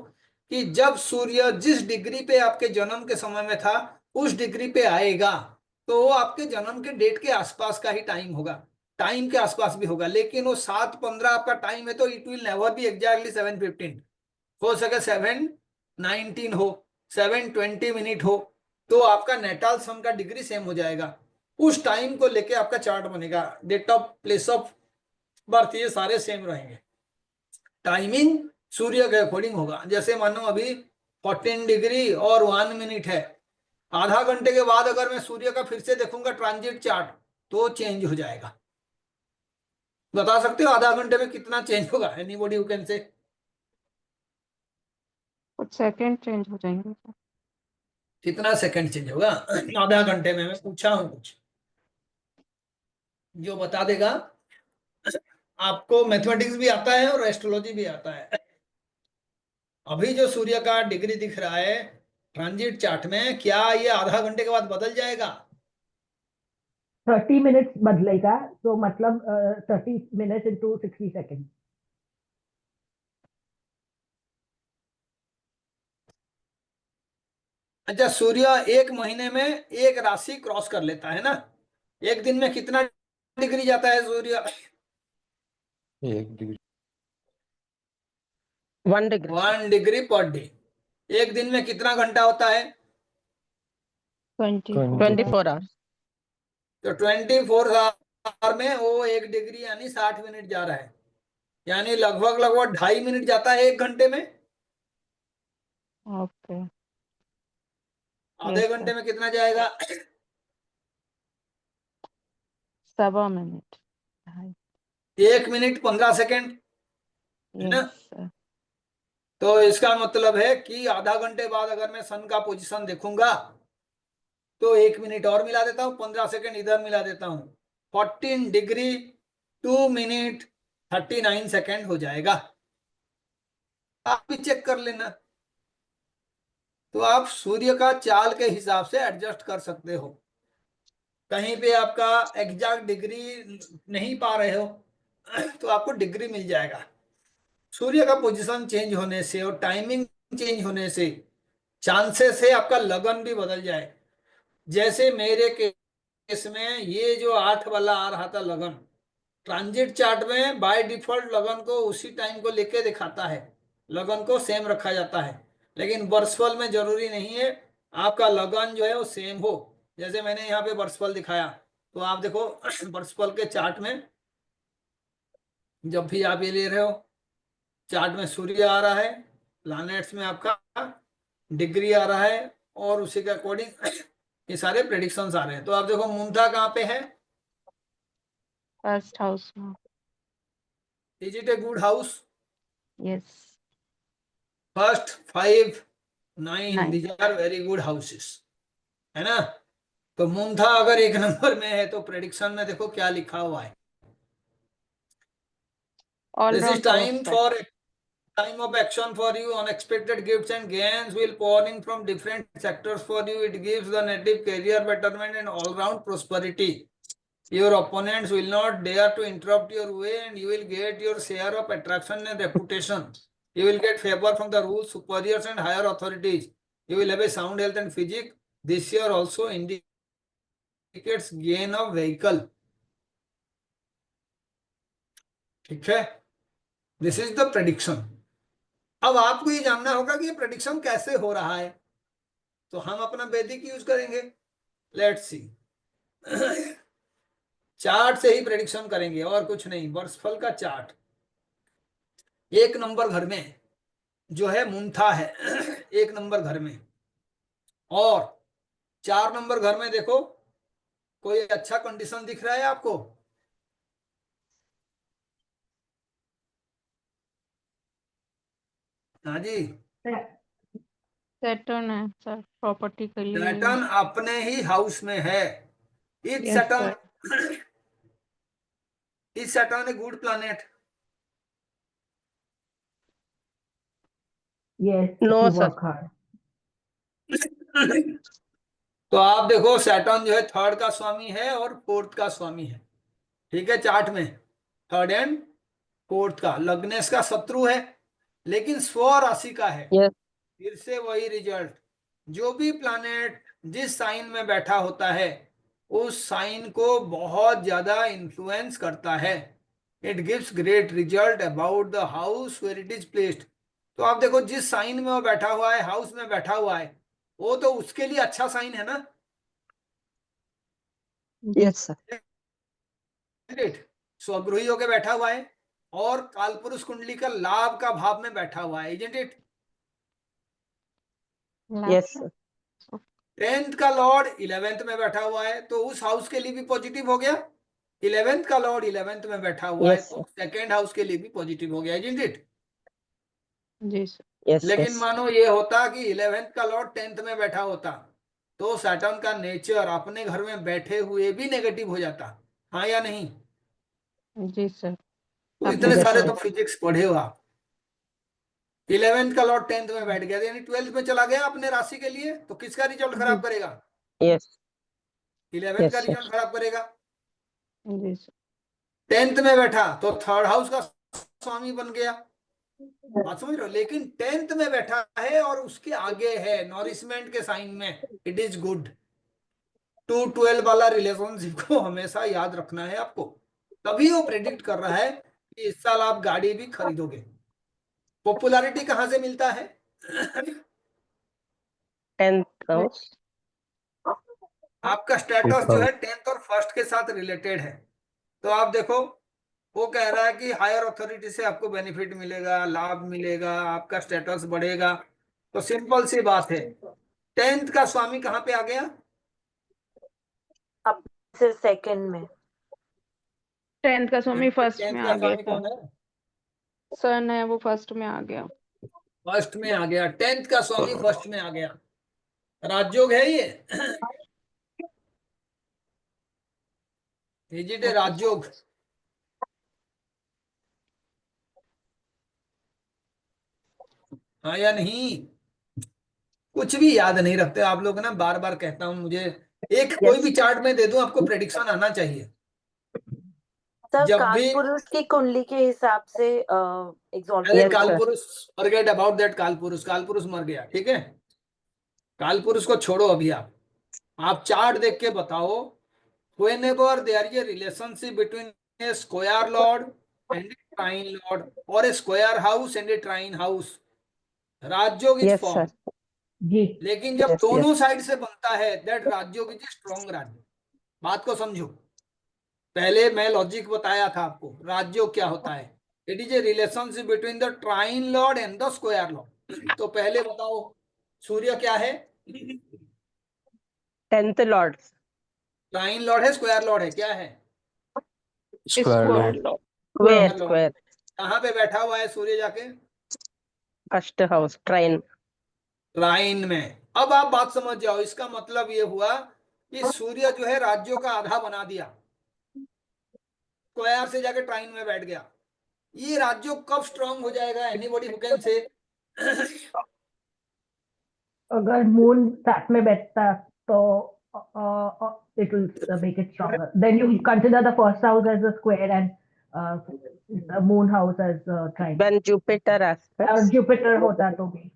कि जब सूर्य जिस डिग्री पे आपके जन्म के समय में था उस डिग्री पे आएगा तो वो आपके जन्म के डेट के आसपास का ही टाइम होगा, टाइम के आसपास भी होगा। लेकिन वो 7:15 आपका टाइम है तो it will never be exactly 7:15। हो सके 7:19 हो, 7:20 मिनट हो, तो आपका नेटाल सन का डिग्री सेम हो जाएगा। उस टाइम को लेके आपका चार्ट बनेगा। Date of place of birth ये सारे सेम रहेंगे। टाइमिंग सूर्य के अकॉर्डिंग होगा। जैसे मानो अभी 14 डिग्री और 1 मिनट है, आधा घंटे के बाद अगर मैं सूर्य का फिर से देखूंगा ट्रांजिट चार्ट तो चेंज हो जाएगा। बता सकते हो आधा घंटे में कितना चेंज होगा? एनीबॉडी हु कैन से? कुछ सेकंड चेंज हो जाएंगे सर। कितना सेकंड चेंज होगा आधा घंटे में? मैं पूछा हूं कुछ जो बता देगा। आपको मैथमेटिक्स भी आता है और एस्ट्रोलॉजी भी आता है। अभी जो सूर्य का डिग्री दिख रहा है ट्रांजिट चार्ट में, क्या ये आधा घंटे के बाद बदल जाएगा? 30 मिनट्स बदलेगा, तो मतलब 30 मिनट्स इंटू 60 सेकेंड। अच्छा, सूर्य एक महीने में एक राशि क्रॉस कर लेता है ना। एक दिन में कितना डिग्री जाता है सूर्य? 1 degree. 1 degree 1 degree per day. एक दिन में कितना घंटा होता है? 24। 24 आवर्स। तो 24 आवर में वो 1 डिग्री यानी 60 मिनट जा रहा है, यानी लगभग लगभग 2.5 मिनट जाता है 1 घंटे में। ओके। आधे यस घंटे सर। में कितना जाएगा? 7 मिनट। 1 मिनट 15 सेकेंड, है ना। Yes sir. तो इसका मतलब है कि आधा घंटे बाद अगर मैं सन का पोजीशन देखूंगा तो 1 मिनट और मिला देता हूँ, 15 सेकेंड इधर मिला देता हूँ, 14 डिग्री 2 मिनट 39 सेकेंड हो जाएगा। आप भी चेक कर लेना। तो आप सूर्य का चाल के हिसाब से एडजस्ट कर सकते हो। कहीं पे आपका एग्जैक्ट डिग्री नहीं पा रहे हो तो आपको डिग्री मिल जाएगा। सूर्य का पोजीशन चेंज होने से और टाइमिंग चेंज होने से चांसेस है आपका लगन भी बदल जाए। जैसे मेरे केस में ये जो 8 वाला आ रहा था लगन, ट्रांजिट चार्ट में बाय डिफॉल्ट लगन को उसी टाइम को लेके दिखाता है, लगन को सेम रखा जाता है। लेकिन वर्षफल में जरूरी नहीं है आपका लगन जो है वो सेम हो। जैसे मैंने यहाँ पे वर्षफल दिखाया, तो आप देखो वर्षफल के चार्ट में जब भी आप ये ले रहे हो, चार्ट में सूर्य आ रहा है, प्लैनेट्स में आपका डिग्री आ रहा है, और उसी के अकॉर्डिंग ये सारे प्रेडिक्शंस आ रहे हैं। तो आप देखो मुंथा कहाँ पे है? फर्स्ट हाउस में। Is it a good house? Yes. First 5 9 9। These are very good houses, है ना? तो मुंथा अगर 1 नंबर में है तो प्रेडिक्शन में देखो क्या लिखा हुआ है। All this is round time of action for you. Unexpected gifts and gains will pour in from different sectors for you. It gives the native career betterment and all-round prosperity. Your opponents will not dare to interrupt your way, and you will get your share of attraction and reputation. You will get favor from the rules, superiors, and higher authorities. You will have a sound health and physique. This year also indicates gain of vehicle. ठीक है, this is the prediction. अब आपको ये जानना होगा कि ये prediction कैसे हो रहा है, तो हम अपना वैदिक यूज करेंगे। लेट्स सी, चार्ट से ही प्रेडिक्शन करेंगे और कुछ नहीं। वर्षफल का चार्ट 1 नंबर घर में जो है मुंथा है 1 नंबर घर में, और 4 नंबर घर में देखो कोई अच्छा कंडीशन दिख रहा है आपको? हाँ जी, सैटर्न है सर, प्रॉपर्टी के लिए। सैटर्न अपने ही हाउस में है। Is Yes, Saturn is Saturn a good planet? Yes, No, if you sir. work hard. तो आप देखो सैटर्न जो है 3rd का स्वामी है और 4th का स्वामी है, ठीक है? चार्ट में 3rd एंड 4th का लग्नेश का शत्रु है, लेकिन स्व राशि का है। Yes. फिर से वही रिजल्ट, जो भी प्लैनेट जिस साइन में बैठा होता है उस साइन को बहुत ज्यादा इन्फ्लुएंस करता है। It gives great result about the house where it is placed. तो आप देखो जिस साइन में वो बैठा हुआ है, हाउस में बैठा हुआ है, वो तो उसके लिए अच्छा साइन है ना? Yes, sir. स्वगृही होकर बैठा हुआ है और कालपुरुष कुंडली का लाभ का भाव में बैठा हुआ है, isn't it? Yes, sir. 10th का लॉर्ड 11th में बैठा हुआ है, तो उस हाउस के लिए भी पॉजिटिव हो गया। 11th का लॉर्ड 11th में बैठा हुआ है, तो सेकेंड हाउस के लिए भी पॉजिटिव हो गया, इजंट इट? Ji sir. लेकिन मानो ये होता कि 11th का लॉर्ड 10th में बैठा होता, तो सैटर्न का नेचर अपने घर में बैठे हुए भी नेगेटिव हो जाता, हाँ या नहीं? जी सर। तो इतने सारे तो फिजिक्स पढ़े हो आप। 11th का लॉर्ड 10th में बैठ गया, यानी 12th में चला गया अपने राशि के लिए, तो किसका रिजल्ट खराब करेगा? 11th का रिजल्ट खराब करेगा। जी सर। 10th में बैठा तो 3rd हाउस का स्वामी बन गया, बात समझ रहे हो? लेकिन 10th में बैठा है और उसके आगे है नॉरिशमेंट के साइन में, इट इज गुड। 2-12 वाला रिलेशनशिप को हमेशा याद रखना है आपको, तभी वो प्रेडिक्ट कर रहा है कि इस साल आप गाड़ी भी खरीदोगे। पॉपुलैरिटी कहां से मिलता है? 10th house. आपका स्टेटस जो है 10th और 1st के साथ रिलेटेड है। तो आप देखो वो कह रहा है कि हायर अथॉरिटी से आपको बेनिफिट मिलेगा, लाभ मिलेगा, आपका स्टेटस बढ़ेगा। तो सिंपल सी बात है, 10th का स्वामी कहाँ पे आ गया? अब से सेकंड में 10th का स्वामी फर्स्ट 10th में का आ गया स्वामी कौन है? सन है, वो फर्स्ट में आ गया। फर्स्ट में आ गया, 10th का स्वामी फर्स्ट में आ गया। राजयोग है ये? इज इट ए राजयोग? हाँ या नहीं? कुछ भी याद नहीं रखते आप लोग ना, बार बार कहता हूं, मुझे एक कोई भी चार्ट में दे दूं, आपको प्रेडिक्शन आना चाहिए। सर जब भी कालपुरुष की कुंडली के हिसाब से अरे कालपुरुष फॉरगेट अबाउट दैट, कालपुरुष मर गया, ठीक है? कालपुरुष को छोड़ो अभी। आप चार्ट देख के बताओ, whenever there is a relationship between a square lord and a trine lord or a square house and a trine house, rajyog is Yes, form, sir. जी लेकिन जब Yes, दोनों साइड से बनता है that rajyog is strong rajyog. बात को समझो, पहले मैं लॉजिक बताया था आपको। राजयोग क्या होता है? It is a relationship between the trine lord and the square lord. तो पहले बताओ सूर्य क्या है? 10th Lord. ट्राइन लॉर्ड है, स्क्वायर लॉर्ड है, क्या है? Square lord. Square, lord. square. कहाँ पे बैठा हुआ है सूर्य जाके? First house, trine. ट्राइन में। अब आप बात समझ जाओ, इसका मतलब ये हुआ कि सूर्य जो है राज्यों का आधा बना दिया, स्क्वायर से जाके ट्राइन में बैठ गया। ये राज्यों कब स्ट्रांग हो जाएगा? एनीबॉडी हु कैन से? अगर मून साथ में बैठता तो it will make it stronger. Then you consider the first house as a square and the moon house as a triangle. When Jupiter aspects. Jupiter होता तो भी,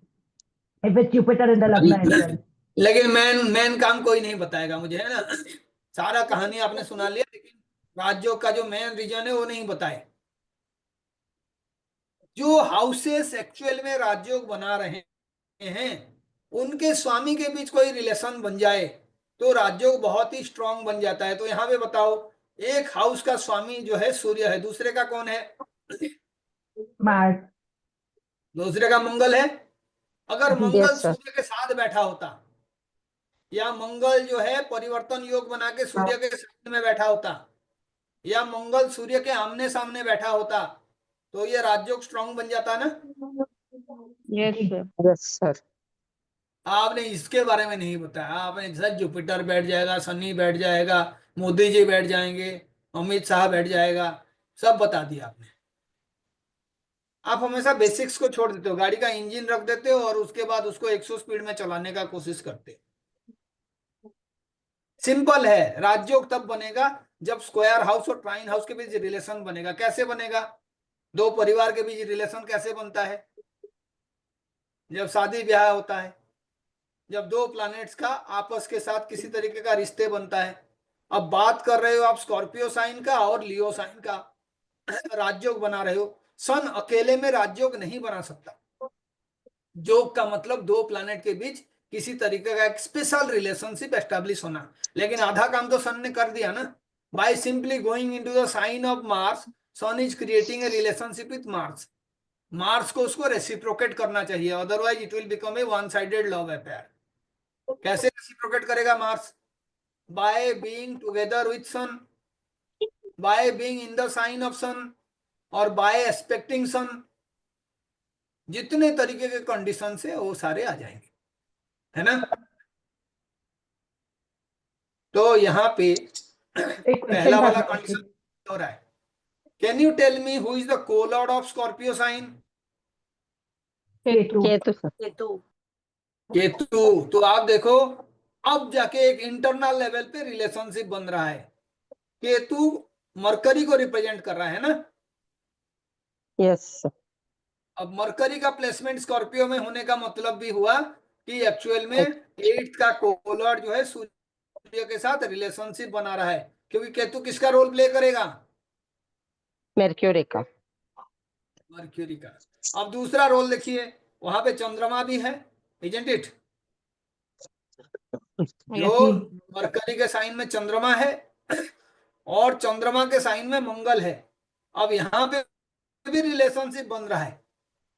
if it's Jupiter in the lagna as well. लेकिन main काम कोई नहीं बताएगा मुझे, है ना? सारा कहानी आपने सुना लिया, लेकिन राज्यों का जो मेन रीजन है वो नहीं बताए। जो हाउसेस एक्चुअल में राज्योग बना रहे हैं उनके स्वामी के बीच कोई रिलेशन बन जाए तो राज्योग बहुत ही स्ट्रांग बन जाता है। तो यहाँ पे बताओ, एक हाउस का स्वामी जो है सूर्य है, दूसरे का कौन है? Mars. दूसरे का मंगल है। अगर मंगल Yes, sir. सूर्य के साथ बैठा होता, या मंगल जो है परिवर्तन योग बना के सूर्य के साथ में बैठा होता, या मंगल सूर्य के आमने सामने बैठा होता, तो ये राजयोग स्ट्रांग बन जाता ना। Yes, sir. Yes, sir. आपने इसके बारे में नहीं बताया। आपने सर जुपिटर बैठ जाएगा, सनी बैठ जाएगा, मोदी जी बैठ जाएंगे, अमित शाह बैठ जाएगा, सब बता दिया आपने। आप हमेशा बेसिक्स को छोड़ देते हो, गाड़ी का इंजन रख देते हो और उसके बाद उसको 100 स्पीड में चलाने का कोशिश करते हो। सिंपल है, राजयोग तब बनेगा जब स्क्वायर हाउस और ट्राइन हाउस के बीच रिलेशन बनेगा। कैसे बनेगा? दो परिवार के बीच रिलेशन कैसे बनता है? जब शादी ब्याह होता है, जब दो प्लैनेट्स का आपस के साथ किसी तरीके का रिश्ते बनता है। अब बात कर रहे हो आप स्कॉर्पियो साइन का और लियो साइन का, राजयोग बना रहे हो। सन अकेले में राजयोग नहीं बना सकता। योग का मतलब दो प्लैनेट के बीच किसी तरीके का एक स्पेशल रिलेशनशिप एस्टेब्लिश होना। लेकिन आधा काम तो सन ने कर दिया ना। By simply going into the sign of Mars, sun is creating a relationship with Mars. Mars को उसको रेसिप्रोकेट करना चाहिए, otherwise it will become a one sided love affair. कैसे रेसिप्रोकेट करेगा Mars? By being together with sun, by being in the sign of sun, और by expecting सन। जितने तरीके के कंडीशन है वो सारे आ जाएंगे, है ना? तो यहाँ पे एक पहला क्वेश्चन वाला था कंडीशन हो रहा है। Can you tell me who is the co-lord of Scorpio sign? Ketu. Ketu, sir. Ketu. Ketu. तो आप देखो, अब जाके एक इंटरनल लेवल पे रिलेशनशिप बन रहा है। केतु मरकरी को रिप्रेजेंट कर रहा है ना। Yes, sir. अब मरकरी का प्लेसमेंट स्कॉर्पियो में होने का मतलब भी हुआ कि एक्चुअल में 8th का को-लॉर्ड जो है सूर्य के साथ रिलेशनशिप बना रहा है, क्योंकि केतु किसका रोल प्ले करेगा? Mercury का. मर्क्यूरी का। अब दूसरा रोल देखिए, वहां पे चंद्रमा भी है, इजंट इट? जो मरकरी के साइन में चंद्रमा है और चंद्रमा के साइन में मंगल है। अब यहाँ पे भी रिलेशनशिप बन रहा है,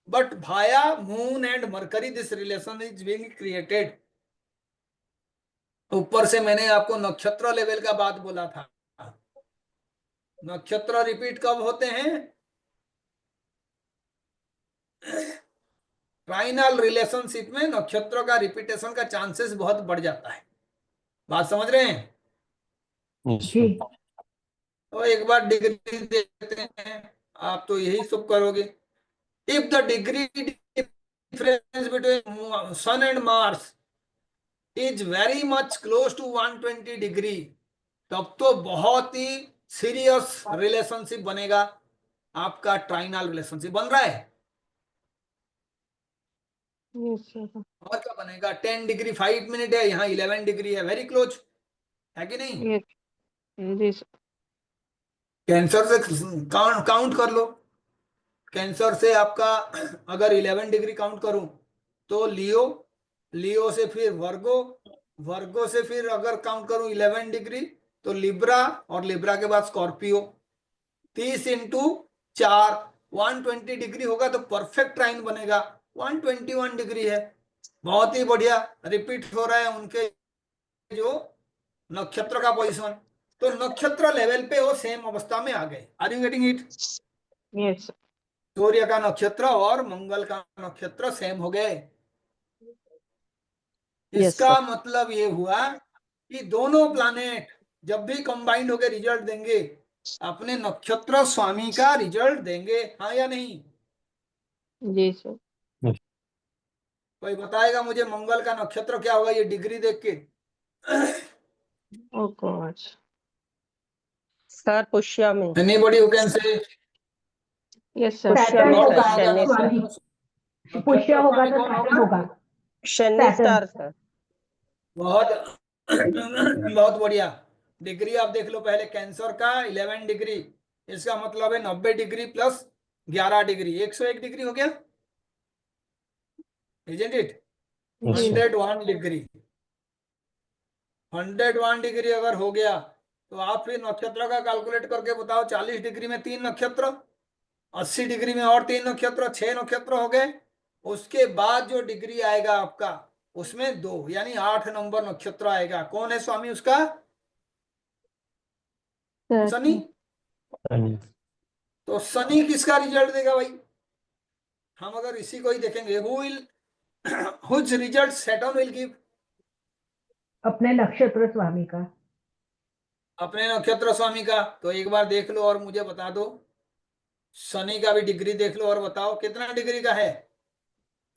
but Bhaya moon and mercury this relation is being created. ऊपर से मैंने आपको नक्षत्र लेवल का बात बोला था। नक्षत्र रिपीट कब होते हैं? ट्राइनल रिलेशनशिप में नक्षत्रों का रिपीटेशन का चांसेस बहुत बढ़ जाता है। बात समझ रहे हैं? जी. तो एक बार डिग्री देते हैं, आप तो यही सब करोगे। If the degree difference between sun and Mars is very much close to 120 degree, तब तो बहुत ही सीरियस रिलेशनशिप बनेगा। आपका ट्राइनल रिलेशनशिप बन रहा है। Yes, sir. और क्या बनेगा? 10 डिग्री 5 मिनट है, यहाँ 11 डिग्री है, वेरी क्लोज है कि नहीं? Yes. Yes. कैंसर से काउंट कर लो। कैंसर से आपका अगर 11 डिग्री काउंट करूं तो लियो, लियो से फिर वर्गो, वर्गो से फिर अगर काउंट करूं 11 डिग्री तो लिब्रा, और लिब्रा के बाद स्कॉर्पियो। 30 इंटू 4 120 डिग्री होगा तो परफेक्ट ट्राइन बनेगा। 121 डिग्री है, बहुत ही बढ़िया। रिपीट हो रहा है उनके जो नक्षत्र का पोजीशन, तो नक्षत्र लेवल पे वो सेम अवस्था में आ गए। Are you getting it? Yes सूर्य का नक्षत्र और मंगल का नक्षत्र सेम हो गए। इसका मतलब ये हुआ कि दोनों प्लैनेट जब भी कंबाइंड होकर रिजल्ट देंगे अपने नक्षत्र स्वामी का रिजल्ट देंगे, हाँ या नहीं? जी सर। कोई बताएगा मुझे मंगल का नक्षत्र क्या होगा ये डिग्री देख के? Oh God. Sir Pushyami. Anybody who can say? Yes sir. Saturn Shani होगा का शनि का स्वामी, पुष्य होगा तो कौन सैटर्न होगा। Shani star sir. बहुत बहुत बढ़िया। डिग्री आप देख लो पहले, कैंसर का 11 डिग्री, इसका मतलब है 90 डिग्री प्लस 11 डिग्री, 101 डिग्री हो गया, isn't it? Ji 101 degree, 101 degree अगर हो गया तो आप फिर नक्षत्र का कैलकुलेट करके बताओ। 40 डिग्री में 3 नक्षत्र, 80 डिग्री में और 3 नक्षत्र, 6 नक्षत्र हो गए। उसके बाद जो डिग्री आएगा आपका उसमें 2 यानी 8 नंबर नक्षत्र आएगा। कौन है स्वामी उसका? शनि। तो शनि किसका रिजल्ट देगा भाई? हम अगर इसी को ही देखेंगे, who will which result Saturn will give? अपने नक्षत्र स्वामी का। अपने नक्षत्र स्वामी का। तो एक बार देख लो और मुझे बता दो, शनि का भी डिग्री देख लो और बताओ कितना डिग्री का है?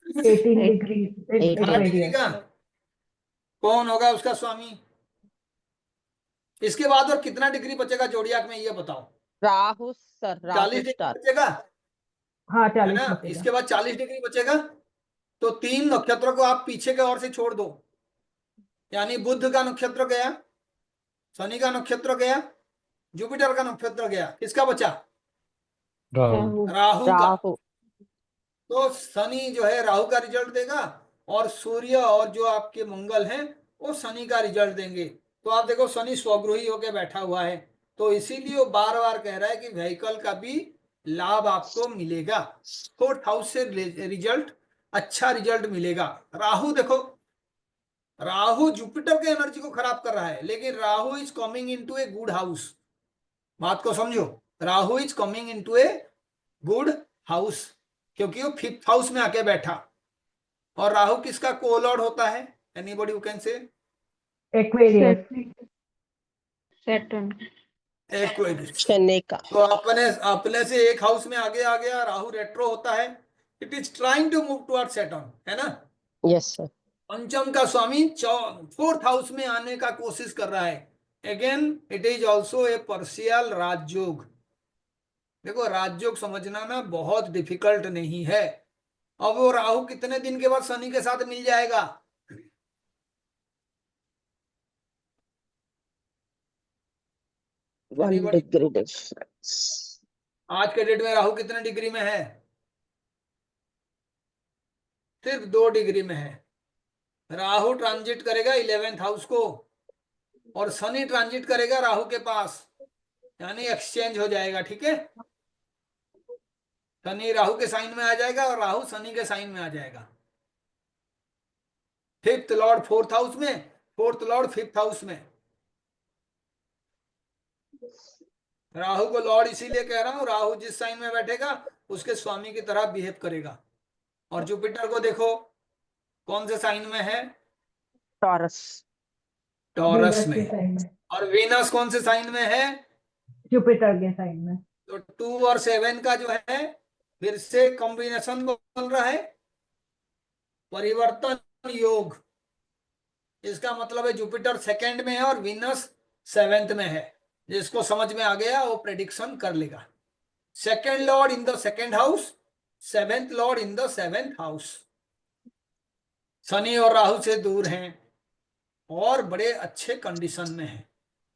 18 डिग्री 8 डिग्री का। कौन होगा उसका स्वामी? इसके बाद और कितना डिग्री बचेगा जोड़ियाक में ये बताओ? Rahu sir. 40 Rahu degree star. बचेगा हाँ है 40 ना? बचेगा। इसके बाद 40 डिग्री बचेगा तो 3 नक्षत्रों को आप पीछे के ओर से छोड़ दो, यानी बुध का नक्षत्र गया, शनि का नक्षत्र गया, जुपिटर का नक्षत्र गया, किसका बचा? राहु। राहु का। राहु। तो शनि जो है राहु का रिजल्ट देगा और सूर्य और जो आपके मंगल हैं वो शनि का रिजल्ट देंगे। तो आप देखो शनि स्वगृही होकर बैठा हुआ है, तो इसीलिए वो बार बार कह रहा है कि व्हीकल का भी लाभ आपको मिलेगा। 4th हाउस से रिजल्ट, अच्छा रिजल्ट मिलेगा। राहु देखो, राहु जुपिटर के एनर्जी को खराब कर रहा है, लेकिन Rahu is coming into A good house. बात को समझो, Rahu is coming into A good house, क्योंकि वो 5th हाउस में आके बैठा। और राहु किसका कोलॉर्ड होता है? एनीबॉडी हु कैन से? एक्वेरियस। सैटर्न। एक्वेरियस। शनि का। तो अपने अपने से एक हाउस में आगे आ गया। राहु रेट्रो होता है, it is trying to move toward Saturn, है ना? Yes sir. पंचम का स्वामी 4th हाउस में आने का कोशिश कर रहा है। Again it is also a partial राजयोग। देखो राजयोग समझना ना बहुत डिफिकल्ट नहीं है। अब वो राहु कितने दिन के बाद शनि के साथ मिल जाएगा? One degree difference. आज के डेट में राहु कितने डिग्री में है? सिर्फ 2 डिग्री में है। राहु ट्रांजिट करेगा 11th हाउस को और शनि ट्रांजिट करेगा राहु के पास, यानी एक्सचेंज हो जाएगा। ठीक है, शनि राहु के साइन में आ जाएगा और राहु शनि के साइन में आ जाएगा। 5th लॉर्ड 4th हाउस में, 4th लॉर्ड 5th हाउस में। राहु को लॉर्ड इसीलिए कह रहा हूं, राहु जिस साइन में बैठेगा उसके स्वामी की तरह बिहेव करेगा। और जुपिटर को देखो कौन से साइन में है? टॉरस। टॉरस वीनस के में। साइन में। और वीनस कौन से साइन में है? जुपिटर के साइन में। तो 2 और 7 का जो है फिर से कॉम्बिनेशन बन रहा है, परिवर्तन योग। इसका मतलब है जुपिटर 2nd में है और वीनस 7th में है। जिसको समझ में आ गया वो प्रेडिक्शन कर लेगा। 2nd Lord in the 2nd house, 7th Lord in the 7th house. Shani और राहु से दूर हैं और बड़े अच्छे कंडीशन में हैं।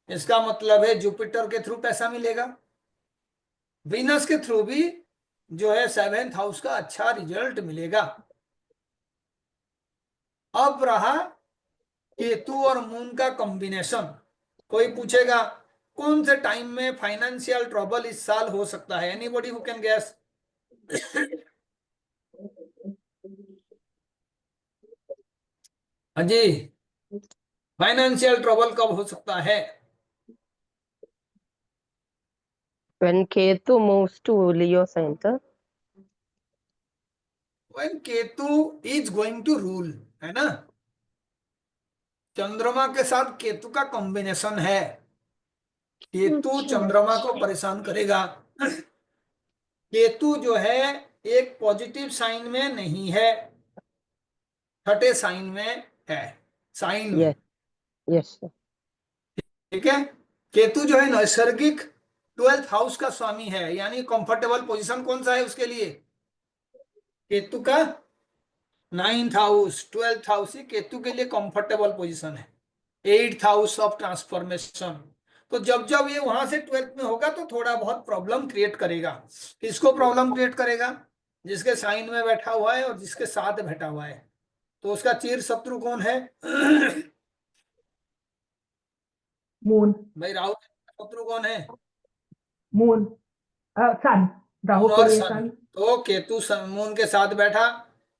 इसका मतलब है जुपिटर के थ्रू पैसा मिलेगा, वीनस के थ्रू भी जो है 7th हाउस का अच्छा रिजल्ट मिलेगा। अब रहा केतु और मून का कॉम्बिनेशन। कोई पूछेगा कौन से टाइम में फाइनेंशियल ट्रबल इस साल हो सकता है? Anybody who can gas? हाँ जी, फाइनेंशियल ट्रबल कब हो सकता है? When Ketu moves to Leo center. When Ketu is going to rule, है ना, चंद्रमा के साथ केतु का कॉम्बिनेशन है। केतु चंद्रमा को परेशान करेगा। केतु जो है एक पॉजिटिव साइन में नहीं है, छठे साइन में है, साइन में। Yes. Yes, sir. ठीक है, केतु जो है नैसर्गिक 12th हाउस का स्वामी है, यानी कंफर्टेबल पोजीशन कौन सा है उसके लिए? केतु का 9th हाउस, 12th हाउस ही केतु के लिए कंफर्टेबल पोजीशन है। 8th house of transformation. तो जब जब ये वहां से 12th में होगा तो थोड़ा बहुत प्रॉब्लम क्रिएट करेगा। किसको प्रॉब्लम क्रिएट करेगा? जिसके साइन में बैठा हुआ है और जिसके साथ बैठा हुआ है। तो उसका चिर शत्रु कौन है? Moon. भाई राहु का शत्रु कौन है? Moon. Sun. राहु मून के और लिए सन। sun. तो केतु मून के साथ बैठा,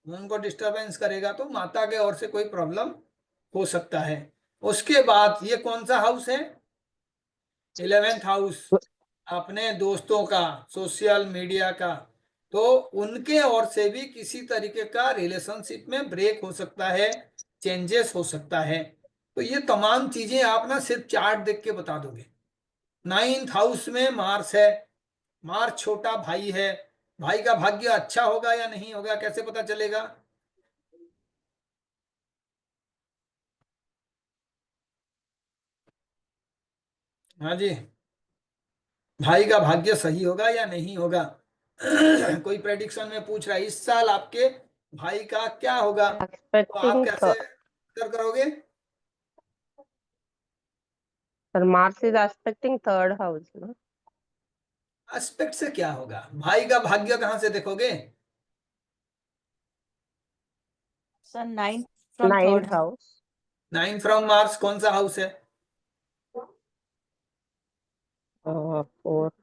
मून को डिस्टरबेंस करेगा, तो माता के ओर से कोई प्रॉब्लम हो सकता है। उसके बाद ये कौन सा हाउस है? 11th हाउस, अपने दोस्तों का, सोशल मीडिया का। तो उनके ओर से भी किसी तरीके का रिलेशनशिप में ब्रेक हो सकता है, चेंजेस हो सकता है। तो ये तमाम चीजें आप ना सिर्फ चार्ट देख के बता दोगे। 9th हाउस में मार्स है, मार्स छोटा भाई है। भाई का भाग्य अच्छा होगा या नहीं होगा कैसे पता चलेगा? हाँ जी, भाई का भाग्य सही होगा या नहीं होगा? कोई प्रेडिक्शन में पूछ रहा है इस साल आपके भाई का क्या होगा, तो आप Expecting कैसे उत्तर करोगे? Sir, Mars is aspecting third house, no? Aspect से क्या होगा? भाई का भाग्य कहां से देखोगे? Sir 9th from Ninth 3rd house. 9 from Mars कौन सा हाउस है? Fourth.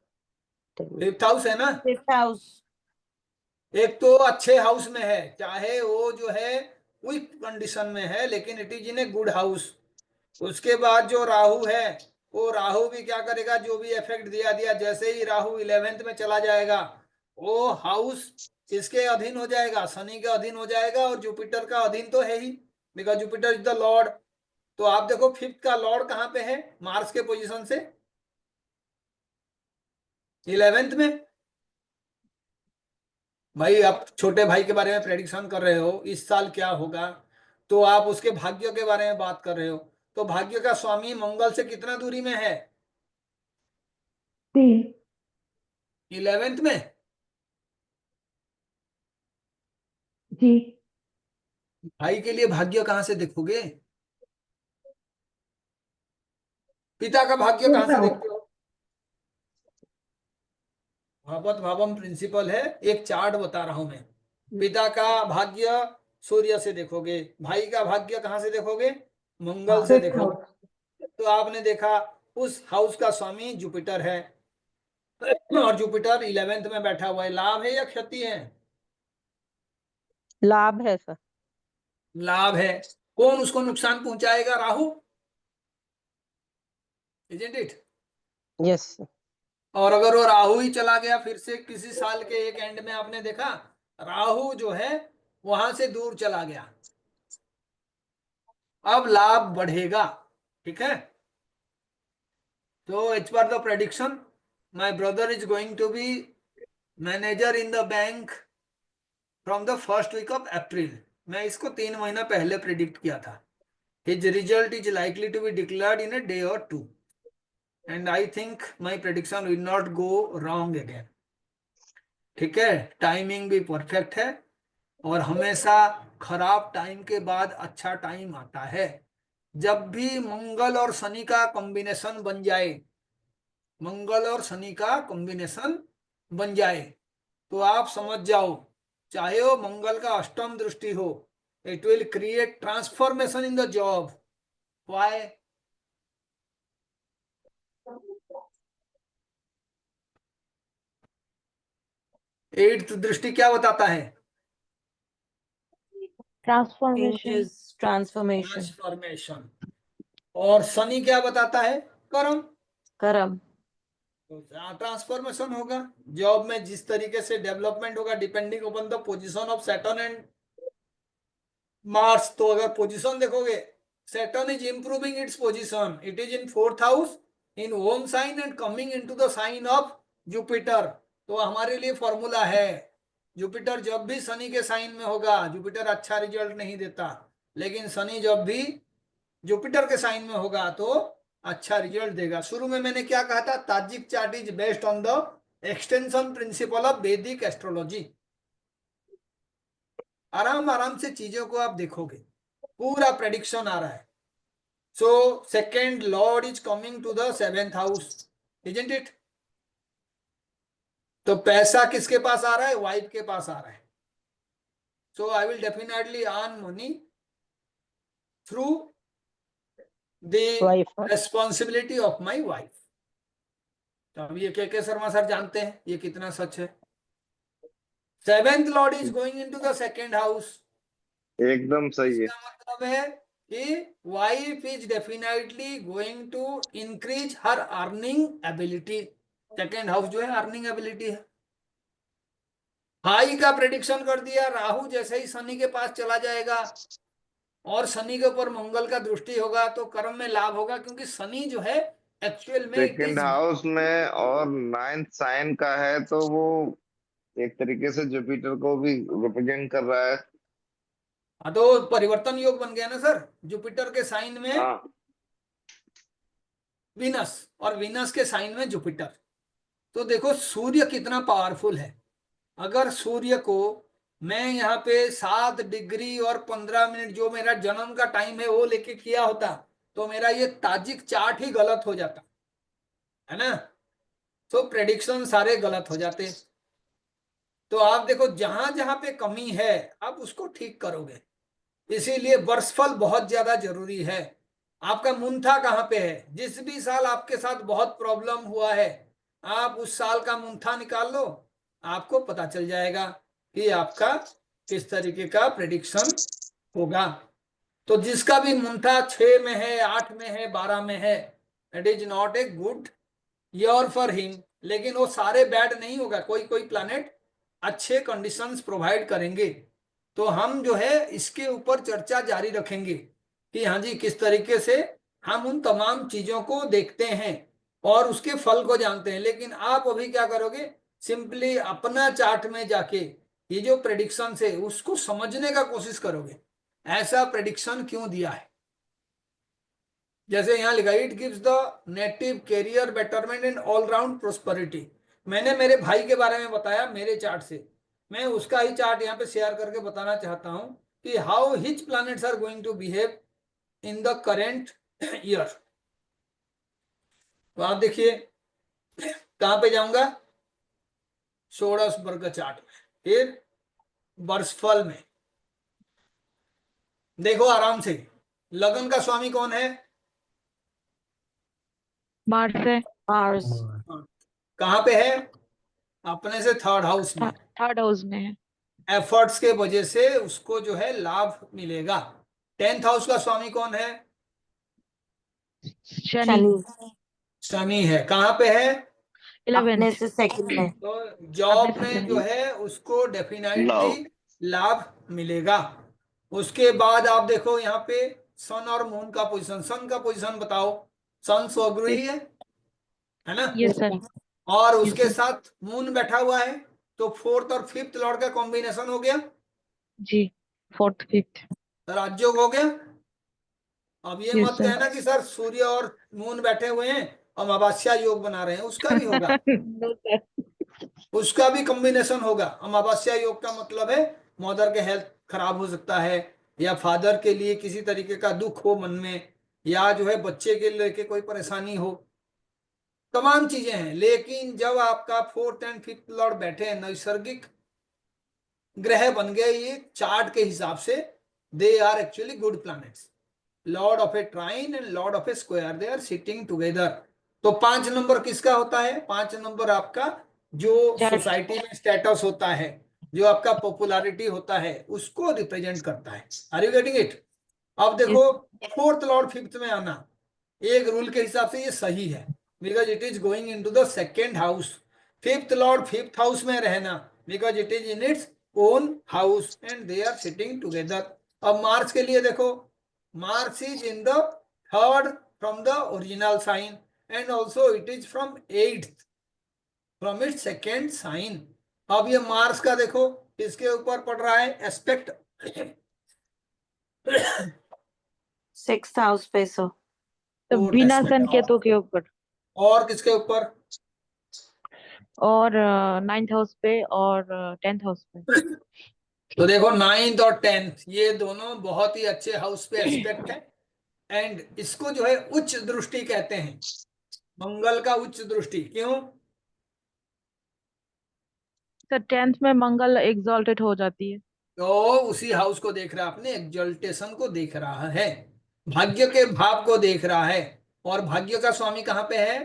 5th हाउस है ना। 5th house। एक तो अच्छे हाउस में है, चाहे वो जो है वीक कंडीशन में है, लेकिन it is in A good house. उसके बाद जो राहु है, वो राहु भी क्या करेगा? जो भी इफेक्ट दिया दिया, जैसे ही राहु 11th में चला जाएगा, वो हाउस किसके अधीन हो जाएगा? शनि के अधीन हो जाएगा, और जुपिटर का अधीन तो है ही, because Jupiter is the lord. तो आप देखो 5th का लॉर्ड कहां पे है मार्स के पोजीशन से? 11th में। भाई आप छोटे भाई के बारे में प्रेडिक्शन कर रहे हो इस साल क्या होगा, तो आप उसके भाग्य के बारे में बात कर रहे हो। तो भाग्य का स्वामी मंगल से कितना दूरी में है? 3. 11th में। जी. भाई के लिए भाग्य कहां से देखोगे? पिता का भाग्य कहां से देखते हो? भावत भावम प्रिंसिपल है, एक चार्ट बता रहा हूं मैं। पिता का भाग्य सूर्य से देखोगे, भाई का भाग्य कहां से देखोगे? मंगल से 5th देखोगे। house. तो आपने देखा उस हाउस का स्वामी जुपिटर है, और जुपिटर 11th में बैठा हुआ है। लाभ है या क्षति है? लाभ है सर। लाभ है। कौन उसको नुकसान पहुंचाएगा? Rahu, isn't it? Yes, sir. और अगर वो राहु ही चला गया फिर से किसी साल के एक एंड में, आपने देखा राहु जो है वहां से दूर चला गया, अब लाभ बढ़ेगा। ठीक है, तो as per the prediction my brother is going to be manager in the bank from the first week of April. मैं इसको 3 महीना पहले प्रिडिक्ट किया था। His result is likely to be declared in a day or 2, and I think my prediction will not go wrong again. ठीक है, timing भी perfect है, और हमेशा खराब टाइम के बाद अच्छा टाइम आता है। जब भी मंगल और शनि का कॉम्बिनेशन बन जाए, मंगल और शनि का कॉम्बिनेशन बन जाए, तो आप समझ जाओ, चाहे वो मंगल का अष्टम दृष्टि हो It will create transformation in the job. Why? Eighth दृष्टि क्या बताता है? Transformation. Changes, transformation. ट्रांसफॉर्मेशन। और शनि क्या बताता है? कर्म। Karam. ट्रांसफॉर्मेशन होगा जॉब में, जिस तरीके से डेवलपमेंट होगा depending upon the position of Saturn and Mars. तो अगर पोजीशन देखोगे, Saturn is improving its position, it is in 4th house in home sign and coming into the sign of Jupiter. तो हमारे लिए फॉर्मूला है, Jupiter जब भी शनि के साइन में होगा, जुपिटर अच्छा रिजल्ट नहीं देता, लेकिन शनि जब भी जुपिटर के साइन में होगा तो अच्छा रिजल्ट देगा। शुरू में मैंने क्या कहा था? Tajik chart is based on the extension principle of वैदिक एस्ट्रोलॉजी। आराम आराम से चीजों को आप देखोगे, पूरा प्रेडिक्शन आ रहा है। So second lord is coming to the 7th house, isn't it? तो पैसा किसके पास आ रहा है? वाइफ के पास आ रहा है। So I will definitely earn money through the Wife. Responsibility of my wife. तो अब ये के शर्मा सर जानते हैं ये कितना सच है। 7th lord is going into the 2nd house. एकदम सही है। इसका मतलब है कि wife is definitely going to increase her earning ability. 2nd house जो है अर्निंग एबिलिटी है। हाई का प्रेडिक्शन कर दिया, राहु जैसे ही शनि के पास चला जाएगा और शनि के ऊपर मंगल का दृष्टि होगा तो कर्म में लाभ होगा, क्योंकि शनि जो है एक्चुअल में it सेकंड is- हाउस में और 9th साइन का है, तो वो एक तरीके से जुपिटर को भी रिप्रेजेंट कर रहा है। हाँ, तो परिवर्तन योग बन गया ना सर, जुपिटर के साइन में हाँ, विनस और विनस के साइन में जुपिटर। तो देखो सूर्य कितना पावरफुल है। अगर सूर्य को मैं यहाँ पे 7 डिग्री और 15 मिनट जो मेरा जन्म का टाइम है वो लेके किया होता तो मेरा ये ताजिक चार्ट ही गलत हो जाता है ना। तो प्रेडिक्शन सारे गलत हो जाते। तो आप देखो जहां जहां पे कमी है आप उसको ठीक करोगे, इसीलिए वर्षफल बहुत ज्यादा जरूरी है। आपका मुंथा कहाँ पे है? जिस भी साल आपके साथ बहुत प्रॉब्लम हुआ है आप उस साल का मुंथा निकाल लो, आपको पता चल जाएगा कि आपका किस तरीके का प्रेडिक्शन होगा। तो जिसका भी मुंथा 6 में है, 8 में है, 12 में है, it is not a good year for him. लेकिन वो सारे बैड नहीं होगा, कोई कोई प्लैनेट अच्छे कंडीशंस प्रोवाइड करेंगे। तो हम जो है इसके ऊपर चर्चा जारी रखेंगे कि हाँ जी किस तरीके से हम उन तमाम चीजों को देखते हैं और उसके फल को जानते हैं। लेकिन आप अभी क्या करोगे? सिंपली अपना चार्ट में जाके ये जो प्रेडिक्शन है उसको समझने का कोशिश करोगे, ऐसा प्रेडिक्शन क्यों दिया है। जैसे यहाँ लिखा it gives the native career betterment and all round prosperity. मैंने मेरे भाई के बारे में बताया मेरे चार्ट से, मैं उसका ही चार्ट यहाँ पे शेयर करके बताना चाहता हूँ कि how his planets are going to behave in the current year. तो आप देखिए कहां पे जाऊंगा? षोडश वर्ग चार्ट में, फिर वर्षफल में देखो आराम से। लगन का स्वामी कौन है? मार्स है। Mars. कहां पे है? अपने से 3rd हाउस में। 3rd हाउस में है। एफर्ट्स के वजह से उसको जो है लाभ मिलेगा। 10th हाउस का स्वामी कौन है? शनि। Shani. शनि है। कहां पे है? 11th। अपने से second में. तो जॉब अपने से में जो है उसको डेफिनेटली लाभ। लाभ मिलेगा। उसके बाद आप देखो यहाँ पे सन और मून का पोजीशन। सन का पोजीशन बताओ। सन स्वगृही है ना? Yes sir. और उसके Yes, sir. साथ मून बैठा हुआ है, तो 4th और 5th लॉर्ड का कॉम्बिनेशन हो गया, जी 4th 5th। राजयोग हो गया। अब ये Yes, मत sir. कहना कि सर सूर्य और मून बैठे हुए हैं और अमावस्या योग बना रहे हैं, उसका भी होगा। No, sir. उसका भी कॉम्बिनेशन होगा। अमावस्या योग का मतलब है मदर के हेल्थ खराब हो सकता है, या फादर के लिए किसी तरीके का दुख हो मन में, या जो है बच्चे के लेके कोई परेशानी हो, तमाम चीजें हैं। लेकिन जब आपका 4th एंड 5th लॉर्ड बैठे हैं, नैसर्गिक ग्रह बन गए ये चार्ट के हिसाब से, they are actually good planets. Lord of a trine and Lord of a square, they are sitting together. तो 5 नंबर किसका होता है? 5 नंबर आपका जो Chat. सोसाइटी में स्टेटस होता है, जो आपका पॉपुलैरिटी होता है, उसको रिप्रेजेंट करता है। Are you getting it? अब देखो फोर्थ लॉर्ड फिफ्थ में आना एक रूल के हिसाब से ये सही है, because it is going into the second house. Fifth lord fifth house में रहना because it is in its own house and they are sitting together. अब मार्च के लिए देखो, Mars is in the third from the original sign and also it is from eighth from its second sign. अब ये Mars का देखो इसके ऊपर पड़ रहा है एस्पेक्ट 6th house पे सो तो Fourth बिना aspect सन के of- तो के ऊपर और किसके ऊपर? और 9th हाउस पे और 10th हाउस पे। तो देखो 9th और 10th ये दोनों बहुत ही अच्छे हाउस पे एस्पेक्ट है एंड इसको जो है उच्च दृष्टि कहते हैं, मंगल का उच्च दृष्टि। क्यों? सर 10th में मंगल एग्जॉल्टेड हो जाती है। तो उसी हाउस को देख रहा है, अपने एक्सल्टेशन को देख रहा है, भाग्य के भाव को देख रहा है। और भाग्य का स्वामी कहाँ पे है?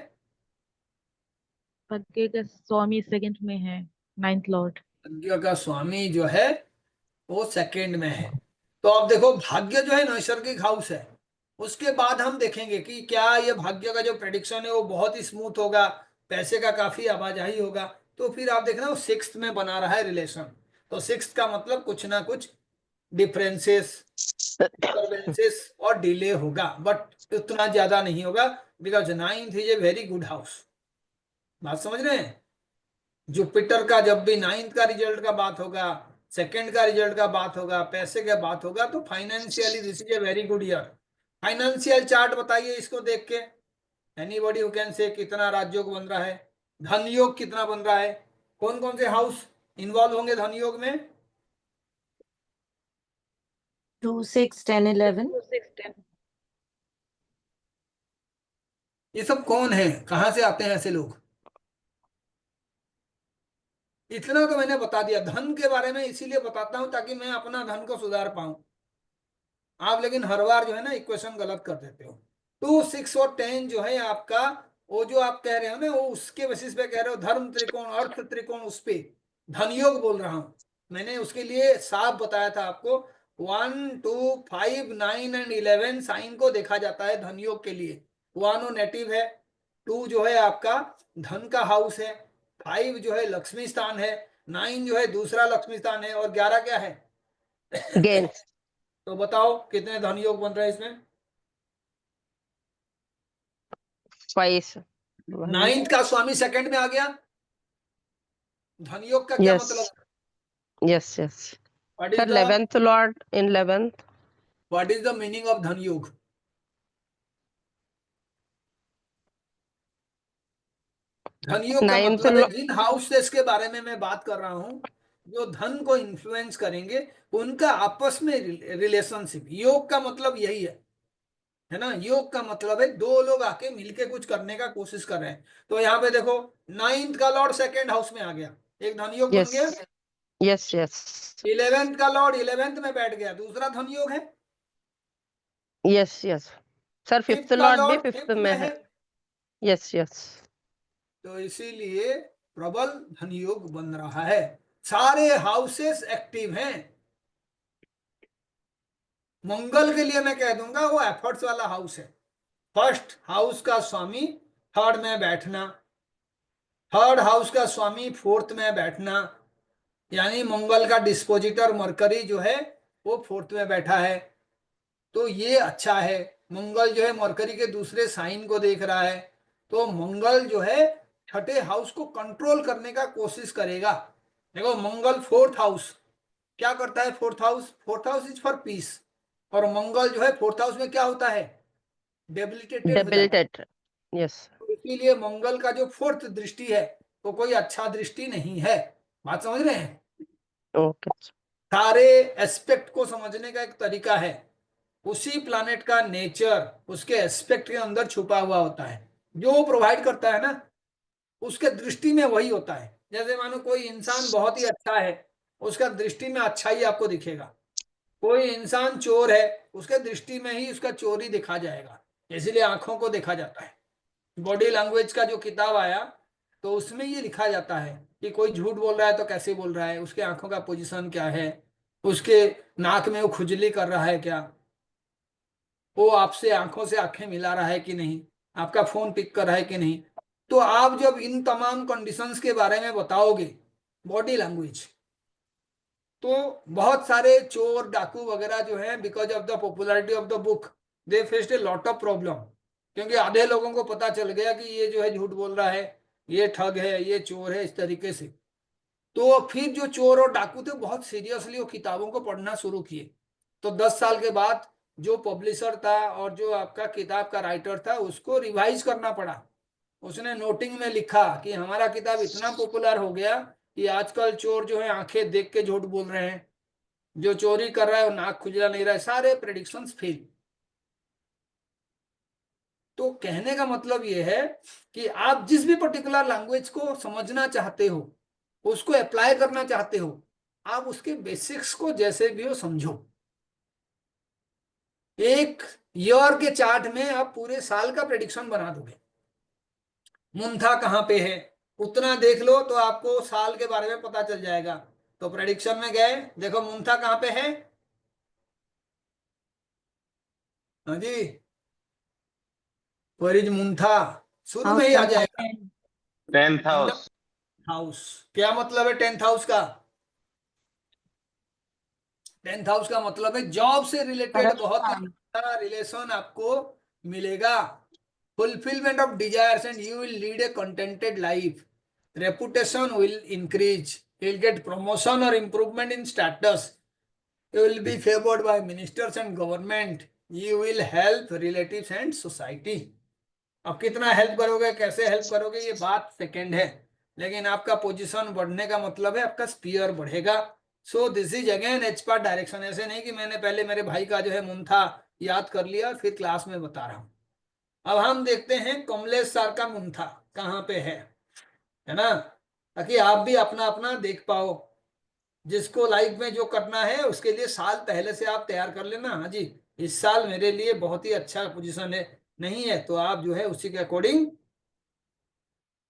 भाग्य का स्वामी सेकंड में है, 9th लॉर्ड। भाग्य का स्वामी जो है वो सेकंड में है। तो अब देखो भाग्य जो है नैसर्गिक हाउस है, उसके बाद हम देखेंगे कि क्या ये भाग्य का जो प्रेडिक्शन है वो बहुत ही स्मूथ होगा, पैसे का काफी आवाजाही होगा। तो फिर आप देखना वो सिक्स्थ में बना रहा है रिलेशन, तो सिक्स्थ का मतलब कुछ ना कुछ डिफरेंसेस, डिस्टर्बेंसेस और डिले होगा, बट उतना ज्यादा नहीं होगा because 9th is a very good house. बात समझ रहे हैं? जुपिटर का जब भी 9th का रिजल्ट का बात होगा, सेकंड का रिजल्ट का बात होगा, पैसे का बात होगा, तो financially this is a very good year. Financial chart बताइए इसको देख के, एनीबॉडी हु कैन से कितना राजयोग बन रहा है, धन योग कितना बन रहा है, कौन कौन से हाउस इन्वॉल्व होंगे धन योग में? 2 6 10 11 ये सब कौन है, कहां से आते हैं ऐसे लोग? इतना तो मैंने बता दिया। धन के बारे में इसीलिए बताता हूं ताकि मैं अपना धन को सुधार पाऊं। आप लेकिन हर बार जो है ना इक्वेशन गलत कर देते हो। 2 6 और 10 जो है आपका, वो जो आप कह रहे हो ना वो उसके बेसिस पे कह रहे हो, धर्म त्रिकोण अर्थ त्रिकोण, उस पे धन योग बोल रहा हूं मैंने। उसके लिए साफ बताया था आपको, 1 2 5 9 एंड 11 साइन को देखा जाता है धन योग के लिए। 1 वो नेटिव है, 2 जो है आपका धन का हाउस है, 5 जो है लक्ष्मी स्थान है, 9 जो है दूसरा लक्ष्मी स्थान है, और 11 क्या है? गेन तो बताओ कितने धन योग बन रहे हैं इसमें? 5 9th का स्वामी सेकंड में आ गया। धन योग का क्या मतलब? yes yes what sir is the 11th lord in 11th what is the meaning of धन योग? धन योग का 9th मतलब है जिन हाउसेस के बारे में मैं बात कर रहा हूं जो धन को इन्फ्लुएंस करेंगे, उनका आपस में रिलेशनशिप। योग का मतलब यही है ना। योग का मतलब है दो लोग आके मिलके कुछ करने का कोशिश कर रहे हैं। तो यहाँ पे देखो 9th का लॉर्ड सेकंड हाउस में आ गया, एक धन योग बन yes गया। yes yes 11th का लॉर्ड 11th में बैठ गया, दूसरा धन योग है। yes yes sir 5th fifth का lord भी लॉर्ड 5th फिफ्थ में में है है, yes yes तो इसीलिए प्रबल धन योग बन रहा है। सारे हाउसेस एक्टिव हैं। मंगल के लिए मैं कह दूंगा वो एफर्ट्स वाला हाउस है। फर्स्ट हाउस का स्वामी थर्ड में बैठना, थर्ड हाउस का स्वामी फोर्थ में बैठना, यानी मंगल का डिस्पोजिटर मरकरी जो है वो फोर्थ में बैठा है, तो ये अच्छा है। मंगल जो है मरकरी के दूसरे साइन को देख रहा है, तो मंगल जो है छठे हाउस को कंट्रोल करने का कोशिश करेगा। देखो मंगल फोर्थ हाउस क्या करता है? Fourth house is for piece, और मंगल जो है फोर्थ हाउस में क्या होता है? डेबिलिटेटेड हो जाता है। debilitated yes तो इसीलिए मंगल का जो फोर्थ दृष्टि है वो कोई अच्छा दृष्टि नहीं है। बात समझ रहे हैं? okay सारे एस्पेक्ट को समझने का एक तरीका है, उसी प्लैनेट का नेचर उसके एस्पेक्ट के अंदर छुपा हुआ होता है, जो वो प्रोवाइड करता है ना उसके दृष्टि में वही होता है। जैसे मानो कोई इंसान बहुत ही अच्छा है, उसका दृष्टि में अच्छा ही आपको दिखेगा। कोई इंसान चोर है, उसके दृष्टि में ही उसका चोरी देखा जाएगा, इसीलिए आंखों को देखा जाता है। बॉडी लैंग्वेज का जो किताब आया तो उसमें ये लिखा जाता है कि कोई झूठ बोल रहा है तो कैसे बोल रहा है, उसके आंखों का पोजीशन क्या है, उसके नाक में वो खुजली कर रहा है क्या, वो आपसे आंखों से आंखें मिला रहा है कि नहीं, आपका फोन पिक कर रहा है कि नहीं। तो आप जब इन तमाम कंडीशंस के बारे में बताओगे बॉडी लैंग्वेज, तो बहुत सारे चोर डाकू वगैरह जो है, because of the popularity of the book, they faced a lot of problem, क्योंकि आधे लोगों को पता चल गया कि ये जो है झूठ बोल रहा है, ये ठग है, ये चोर है, इस तरीके से। तो फिर जो चोर और डाकू थे बहुत सीरियसली वो किताबों को पढ़ना शुरू किए। तो 10 साल के बाद जो पब्लिशर था और जो आपका किताब का राइटर था उसको रिवाइज करना पड़ा। उसने नोटिंग में लिखा कि हमारा किताब इतना पॉपुलर हो गया कि आजकल चोर जो है आंखें देख के झूठ बोल रहे हैं, जो चोरी कर रहा है वो नाक खुजला नहीं रहा है, सारे प्रेडिक्शंस फेल। तो कहने का मतलब ये है कि आप जिस भी पर्टिकुलर लैंग्वेज को समझना चाहते हो, उसको अप्लाई करना चाहते हो, आप उसके बेसिक्स को जैसे भी हो समझो। एक ईयर के चार्ट में आप पूरे साल का प्रेडिक्शन बना दोगे। मुंथा कहाँ पे है उतना देख लो तो आपको साल के बारे में पता चल जाएगा। तो प्रेडिक्शन में गए, देखो मुंथा कहाँ पे है, हाँ जी, वरिज मुंथा शुरू में ही आ जाएगा। 10th house. हाउस क्या मतलब है 10th हाउस का? 10th हाउस का मतलब है जॉब से रिलेटेड बहुत अच्छा रिलेशन आपको मिलेगा, fulfillment of desires, and you will lead a contented life. Reputation will increase. You will get promotion or improvement in status. You will be favored by ministers and government. You will help relatives and society. अब कितना help करोगे, कैसे help करोगे, ये बात second है, लेकिन आपका पोजीशन बढ़ने का मतलब है आपका स्पीयर बढ़ेगा। So this is again H part direction. ऐसे नहीं कि मैंने पहले मेरे भाई का जो है मुंथा याद कर लिया फिर क्लास में बता रहा हूं। अब हम देखते हैं कमलेश सर का मुंथा कहाँ पे है ना, ताकि आप भी अपना अपना देख पाओ। जिसको लाइफ में जो करना है उसके लिए साल पहले से आप तैयार कर लेना, हाँ जी इस साल मेरे लिए बहुत ही अच्छा पोजीशन है, नहीं है तो आप जो है उसी के अकॉर्डिंग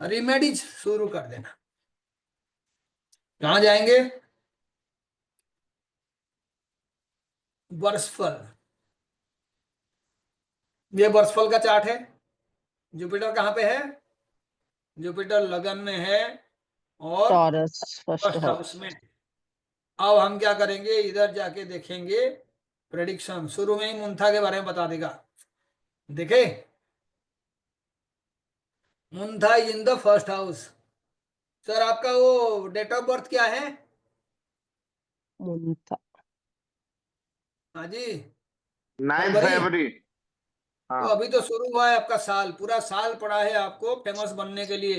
रिमेडीज शुरू कर देना। कहाँ जाएंगे? वर्षफल, ये वर्षफल का चार्ट है। जुपिटर कहाँ पे है? जुपिटर लगन में है और टॉरस फर्स्ट फर्स्ट हाउस में। अब हम क्या करेंगे, इधर जाके देखेंगे प्रेडिक्शन, शुरू में ही मुंथा के बारे में बता देगा। देखे Muntha in the first house. Sir आपका वो डेट ऑफ बर्थ क्या है? मुंथा हाँ जी 9th फरवरी। फरवरी। तो हाँ अभी तो शुरू हुआ है आपका साल, पूरा साल पड़ा है आपको फेमस बनने के लिए।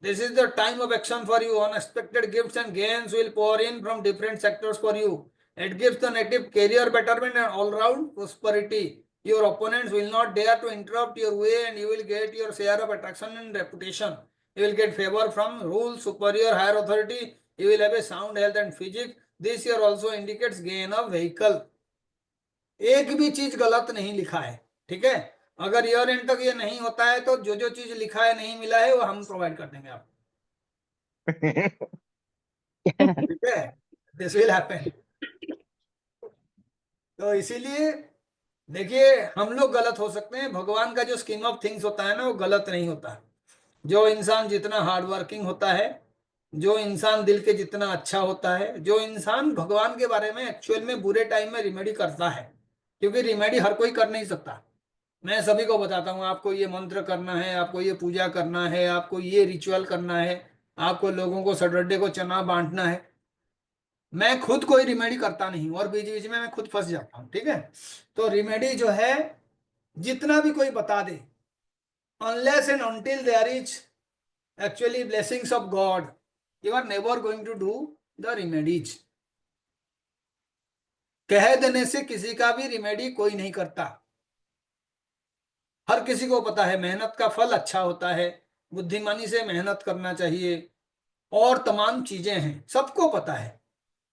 This is the time of action for you. Unexpected gifts and gains will pour in from different sectors for you. It gives the native career betterment and all-round prosperity. Your opponents will not dare to interrupt your way and you will get your share of attraction and reputation. You will get favor from rules, superior, higher authority. You will have a sound health and physique. This year also indicates gain of vehicle. एक भी चीज गलत नहीं लिखा है, ठीक है। अगर ईयर एंड तक ये नहीं होता है तो जो जो चीज लिखा है नहीं मिला है वो हम प्रोवाइड कर देंगे आपको, ठीक है। This will happen. तो इसीलिए देखिए हम लोग गलत हो सकते हैं, भगवान का जो स्कीम ऑफ थिंग्स होता है ना वो गलत नहीं होता। जो इंसान जितना हार्ड वर्किंग होता है, जो इंसान दिल के जितना अच्छा होता है, जो इंसान भगवान के बारे में एक्चुअल में बुरे टाइम में रिमेडी करता है, क्योंकि रिमेडी हर कोई कर नहीं सकता। मैं सभी को बताता हूँ आपको ये मंत्र करना है, आपको ये पूजा करना है, आपको ये रिचुअल करना है, आपको लोगों को सैटरडे को चना बांटना है। मैं खुद कोई रिमेडी करता नहीं और बीच बीच में मैं खुद फंस जाता हूँ, ठीक है। तो रिमेडी जो है जितना भी कोई बता दे, unless and until there is actually blessings of God, you are never going to do the remedies. कह देने से किसी का भी रिमेडी कोई नहीं करता। हर किसी को पता है मेहनत का फल अच्छा होता है, बुद्धिमानी से मेहनत करना चाहिए और तमाम चीजें हैं, सबको पता है।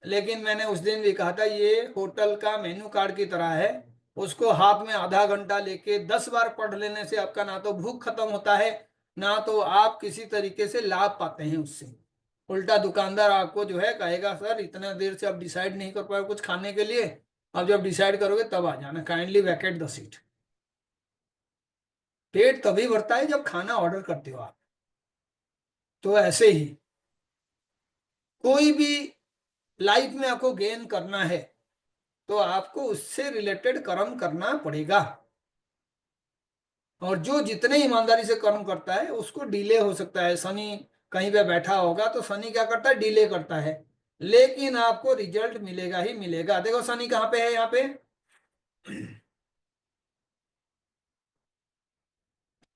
लेकिन मैंने उस दिन भी कहा था ये होटल का मेन्यू कार्ड की तरह है, उसको हाथ में आधा घंटा लेके 10 बार पढ़ लेने से आपका ना तो भूख खत्म होता है, ना तो आप किसी तरीके से लाभ पाते हैं उससे। उल्टा दुकानदार आपको जो है कहेगा सर इतना देर से आप डिसाइड नहीं कर पाए कुछ खाने के लिए, अब जब डिसाइड करोगे तब आ जाना, काइंडली वैकेट द सीट। पेट तभी भरता है जब खाना ऑर्डर करते हो आप। तो ऐसे ही कोई भी लाइफ में आपको गेन करना है तो आपको उससे रिलेटेड कर्म करना पड़ेगा, और जो जितने ईमानदारी से कर्म करता है उसको डिले हो सकता है। शनि कहीं पे बैठा होगा तो शनि क्या करता है, डिले करता है, लेकिन आपको रिजल्ट मिलेगा ही मिलेगा। देखो शनि कहाँ पे है, यहाँ पे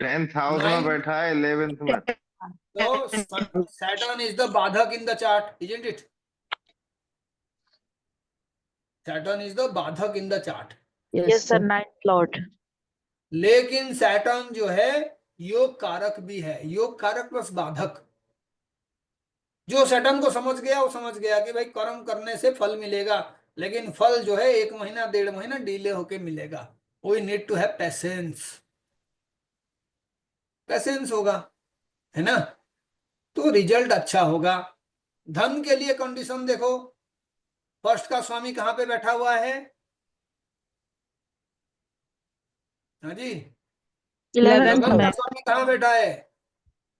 10th हाउस में 9। बैठा है 11th में। तो Saturn is the बाधक in the chart, isn't it? Saturn is the बाधक in the chart. Yes, sir, ninth lord. लेकिन सैटर्न जो है योग कारक भी है, योग कारक प्लस बाधक। जो सैटर्न को समझ गया वो समझ गया कि भाई कर्म करने से फल मिलेगा, लेकिन फल जो है 1 महीना 1.5 महीना डिले होके मिलेगा। We need to have patience, patience होगा, है ना, तो रिजल्ट अच्छा होगा। धन के लिए कंडीशन देखो, फर्स्ट का स्वामी कहाँ पे बैठा हुआ है, हाँ जी, 11th लगन का में। स्वामी कहाँ बैठा है,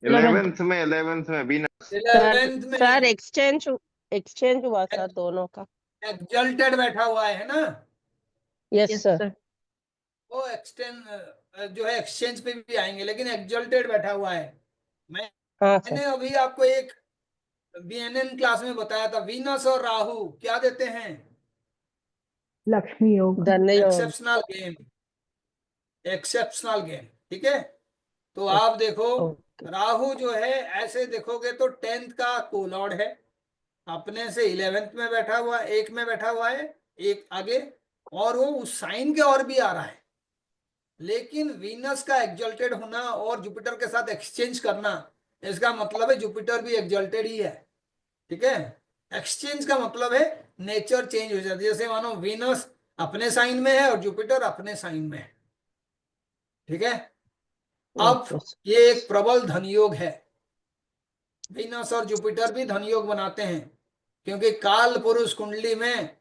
11th में वीनस। 11th में। सर एक्सचेंज हुआ सर दोनों का। एक्सल्टेड बैठा हुआ है ना, यस सर। वो एक्सटेंड जो है एक्सचेंज पे भी आएंगे, लेकिन एक्सल्टेड बैठा हुआ है। हाँ सर। मैंने अभी आपको एक बीएनएन क्लास में बताया था, वीनस और राहु क्या देते हैं, लक्ष्मी योग। धन्यवाद। एक्सेप्शनल गेम, एक्सेप्शनल गेम, ठीक है। तो आप देखो ओके। राहु जो है ऐसे देखोगे तो 10th का कोलॉर्ड है, अपने से 11th में बैठा हुआ, 1 में बैठा हुआ है, एक आगे, और वो उस साइन के और भी आ रहा है। लेकिन वीनस का एक्सल्टेड होना और जुपिटर के साथ एक्सचेंज करना, इसका मतलब है जुपिटर भी एक्सल्टेड ही है, ठीक है। एक्सचेंज का मतलब है नेचर चेंज हो जाती है, जैसे मानो वीनस अपने साइन में है और जुपिटर अपने साइन में है, ठीक है। अब ओके सर। ये एक प्रबल धनयोग है, वीनस और जुपिटर भी धनयोग बनाते हैं, क्योंकि काल पुरुष कुंडली में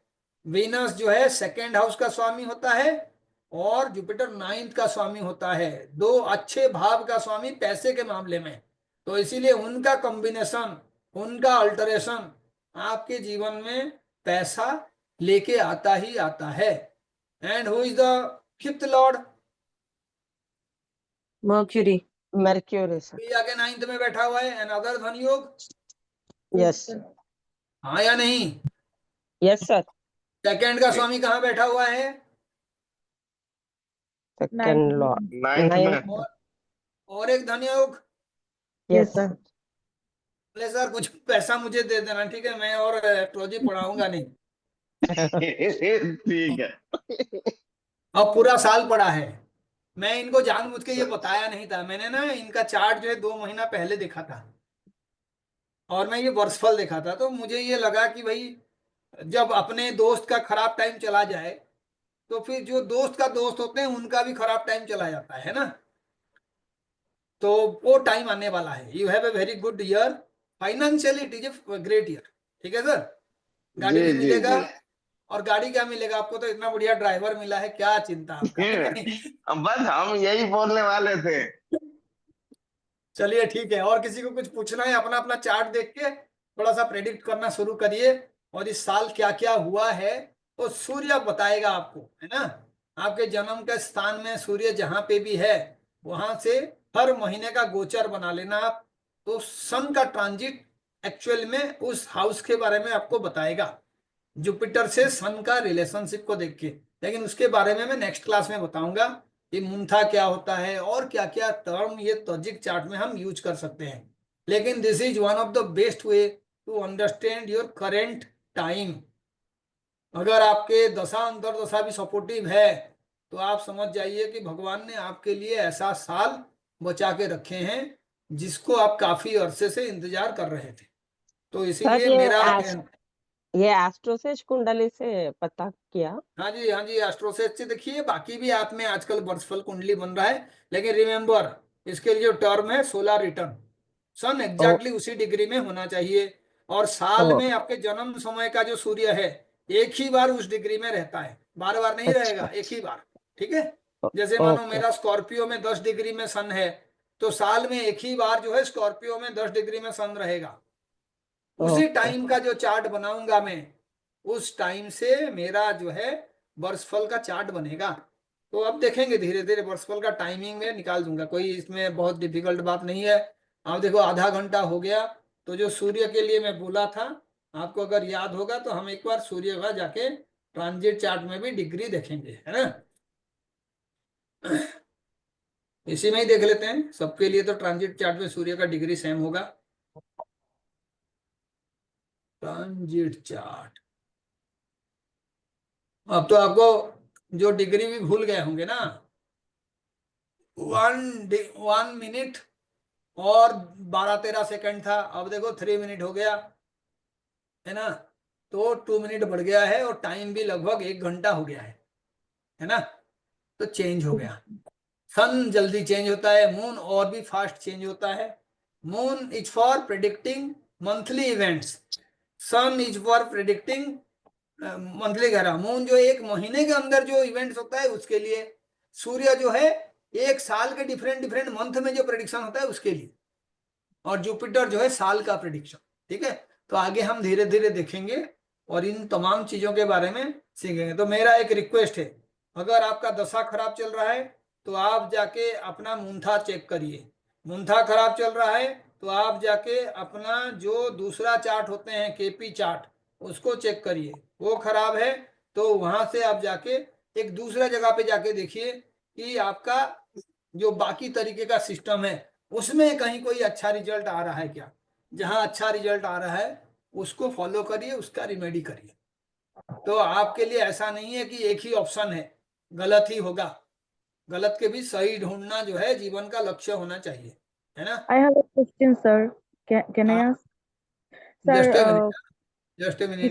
वीनस जो है 2nd हाउस का स्वामी होता है और जुपिटर 9th का स्वामी होता है, 2 अच्छे भाव का स्वामी पैसे के मामले में। तो इसीलिए उनका कॉम्बिनेशन, उनका अल्टरेशन आपके जीवन में पैसा लेके आता ही आता है। And who is the 5th Lord, Mercury. Mercury sir. भी आगे 9th में बैठा हुआ है, अनदर धनयोग, यस हाँ या नहीं। Yes sir. 2nd का स्वामी कहाँ बैठा हुआ है, सेकंड लॉर्ड 9th में। और एक धनयोग। Yes sir. बोले सर कुछ पैसा मुझे दे देना, ठीक है, मैं और एस्ट्रोलॉजी पढ़ाऊंगा नहीं। ठीक है। अब पूरा साल पड़ा है, मैं इनको जानबूझ के ये बताया नहीं था, मैंने ना इनका चार्ट जो है 2 महीना पहले देखा था और मैं ये वर्षफल देखा था, तो मुझे ये लगा कि भाई जब अपने दोस्त का खराब टाइम चला जाए तो फिर जो दोस्त का दोस्त होते हैं उनका भी खराब टाइम चला जाता है ना। तो वो टाइम आने वाला है, you have a very good year financially, it is a great year, ठीक है सर। गाड़ी भी जी जी मिलेगा, जी। और गाड़ी क्या मिलेगा आपको, तो इतना बढ़िया ड्राइवर मिला है, क्या चिंता आपका, है कि नहीं? अब बस हम यही बोलने वाले थे। चलिए ठीक है, और किसी को कुछ पूछना है अपना अपना चार्ट देख के थोड़ा सा प्रेडिक्ट करना शुरू करिए, और इस साल क्या क्या हुआ है तो सूर्य बताएगा आपको, है ना। आपके जन्म के स्थान में सूर्य जहां पे भी है वहां से हर महीने का गोचर बना लेना आप, तो सन का ट्रांजिट एक्चुअल में उस हाउस के बारे में आपको बताएगा, जुपिटर से सन का रिलेशनशिप को देख के। लेकिन उसके बारे में मैं नेक्स्ट क्लास में बताऊंगा कि मुंथा क्या होता है और क्या क्या टर्म ये तौजिक चार्ट में हम यूज कर सकते हैं। लेकिन this is one of the best way to understand your current time. अगर आपके दशा अंतर दशा भी सपोर्टिव है तो आप समझ जाइए कि भगवान ने आपके लिए ऐसा साल बचा के रखे हैं जिसको आप काफी अरसे से इंतजार कर रहे थे। तो सर इसीलिए ये मेरा ये एस्ट्रोसेज कुंडली से पता किया। हाँ जी एस्ट्रोसेज से देखिए, बाकी भी ऐप में आजकल वर्षफल कुंडली बन रहा है, लेकिन रिमेम्बर इसके लिए जो टर्म है सोलर रिटर्न, सन एग्जैक्टली उसी डिग्री में होना चाहिए, और साल ओ में आपके जन्म समय का जो सूर्य है एक ही बार उस डिग्री में रहता है, बार बार नहीं रहेगा, अच्छा। एक ही बार। ठीक है, जैसे मानो ओके मेरा स्कॉर्पियो में 10 डिग्री में सन है, तो साल में एक ही बार जो है स्कॉर्पियो में 10 डिग्री में सन रहेगा। उसी ओके टाइम का जो चार्ट बनाऊंगा मैं, उस टाइम से मेरा जो है वर्षफल का चार्ट बनेगा। तो अब देखेंगे धीरे धीरे वर्षफल का टाइमिंग में निकाल दूंगा, कोई इसमें बहुत डिफिकल्ट बात नहीं है। आप देखो आधा घंटा हो गया, तो जो सूर्य के लिए मैं बोला था, आपको अगर याद होगा तो हम एक बार सूर्य का जाके ट्रांजिट चार्ट में भी डिग्री देखेंगे, है ना। इसी में ही देख लेते हैं, सबके लिए तो ट्रांजिट चार्ट में सूर्य का डिग्री सेम होगा। ट्रांजिट चार्ट, अब तो आपको जो डिग्री भी भूल गए होंगे ना, 1 मिनट और 12-13 सेकंड था, अब देखो 3 मिनट हो गया, है ना। तो 2 मिनट बढ़ गया है, और टाइम भी लगभग 1 घंटा हो गया है ना। तो चेंज हो गया, सन जल्दी चेंज होता है, मून और भी फास्ट चेंज होता है। Moon is for predicting monthly events, sun is for predicting monthly कह रहा, मून जो एक महीने के अंदर जो इवेंट्स होता है उसके लिए, सूर्य जो है एक साल के डिफरेंट डिफरेंट मंथ में जो प्रेडिक्शन होता है उसके लिए, और जुपिटर जो है साल का प्रेडिक्शन। ठीक है, तो आगे हम धीरे धीरे देखेंगे और इन तमाम चीजों के बारे में सीखेंगे। तो मेरा एक रिक्वेस्ट है, अगर आपका दशा खराब चल रहा है तो आप जाके अपना मुंथा चेक करिए, मुंथा खराब चल रहा है तो आप जाके अपना जो दूसरा चार्ट होते हैं केपी चार्ट उसको चेक करिए, वो खराब है तो वहां से आप जाके एक दूसरा जगह पे जाके देखिए कि आपका जो बाकी तरीके का सिस्टम है उसमें कहीं कोई अच्छा रिजल्ट आ रहा है क्या। जहां अच्छा रिजल्ट आ रहा है उसको फॉलो करिए, उसका रिमेडी करिए। तो आपके लिए ऐसा नहीं है कि एक ही ऑप्शन है, गलत ही होगा, गलत के भी सही ढूंढना जो है जीवन का लक्ष्य होना चाहिए, है ना। I have a question, sir. Can I हाँ, ask? Sir, just a minute, just a minute.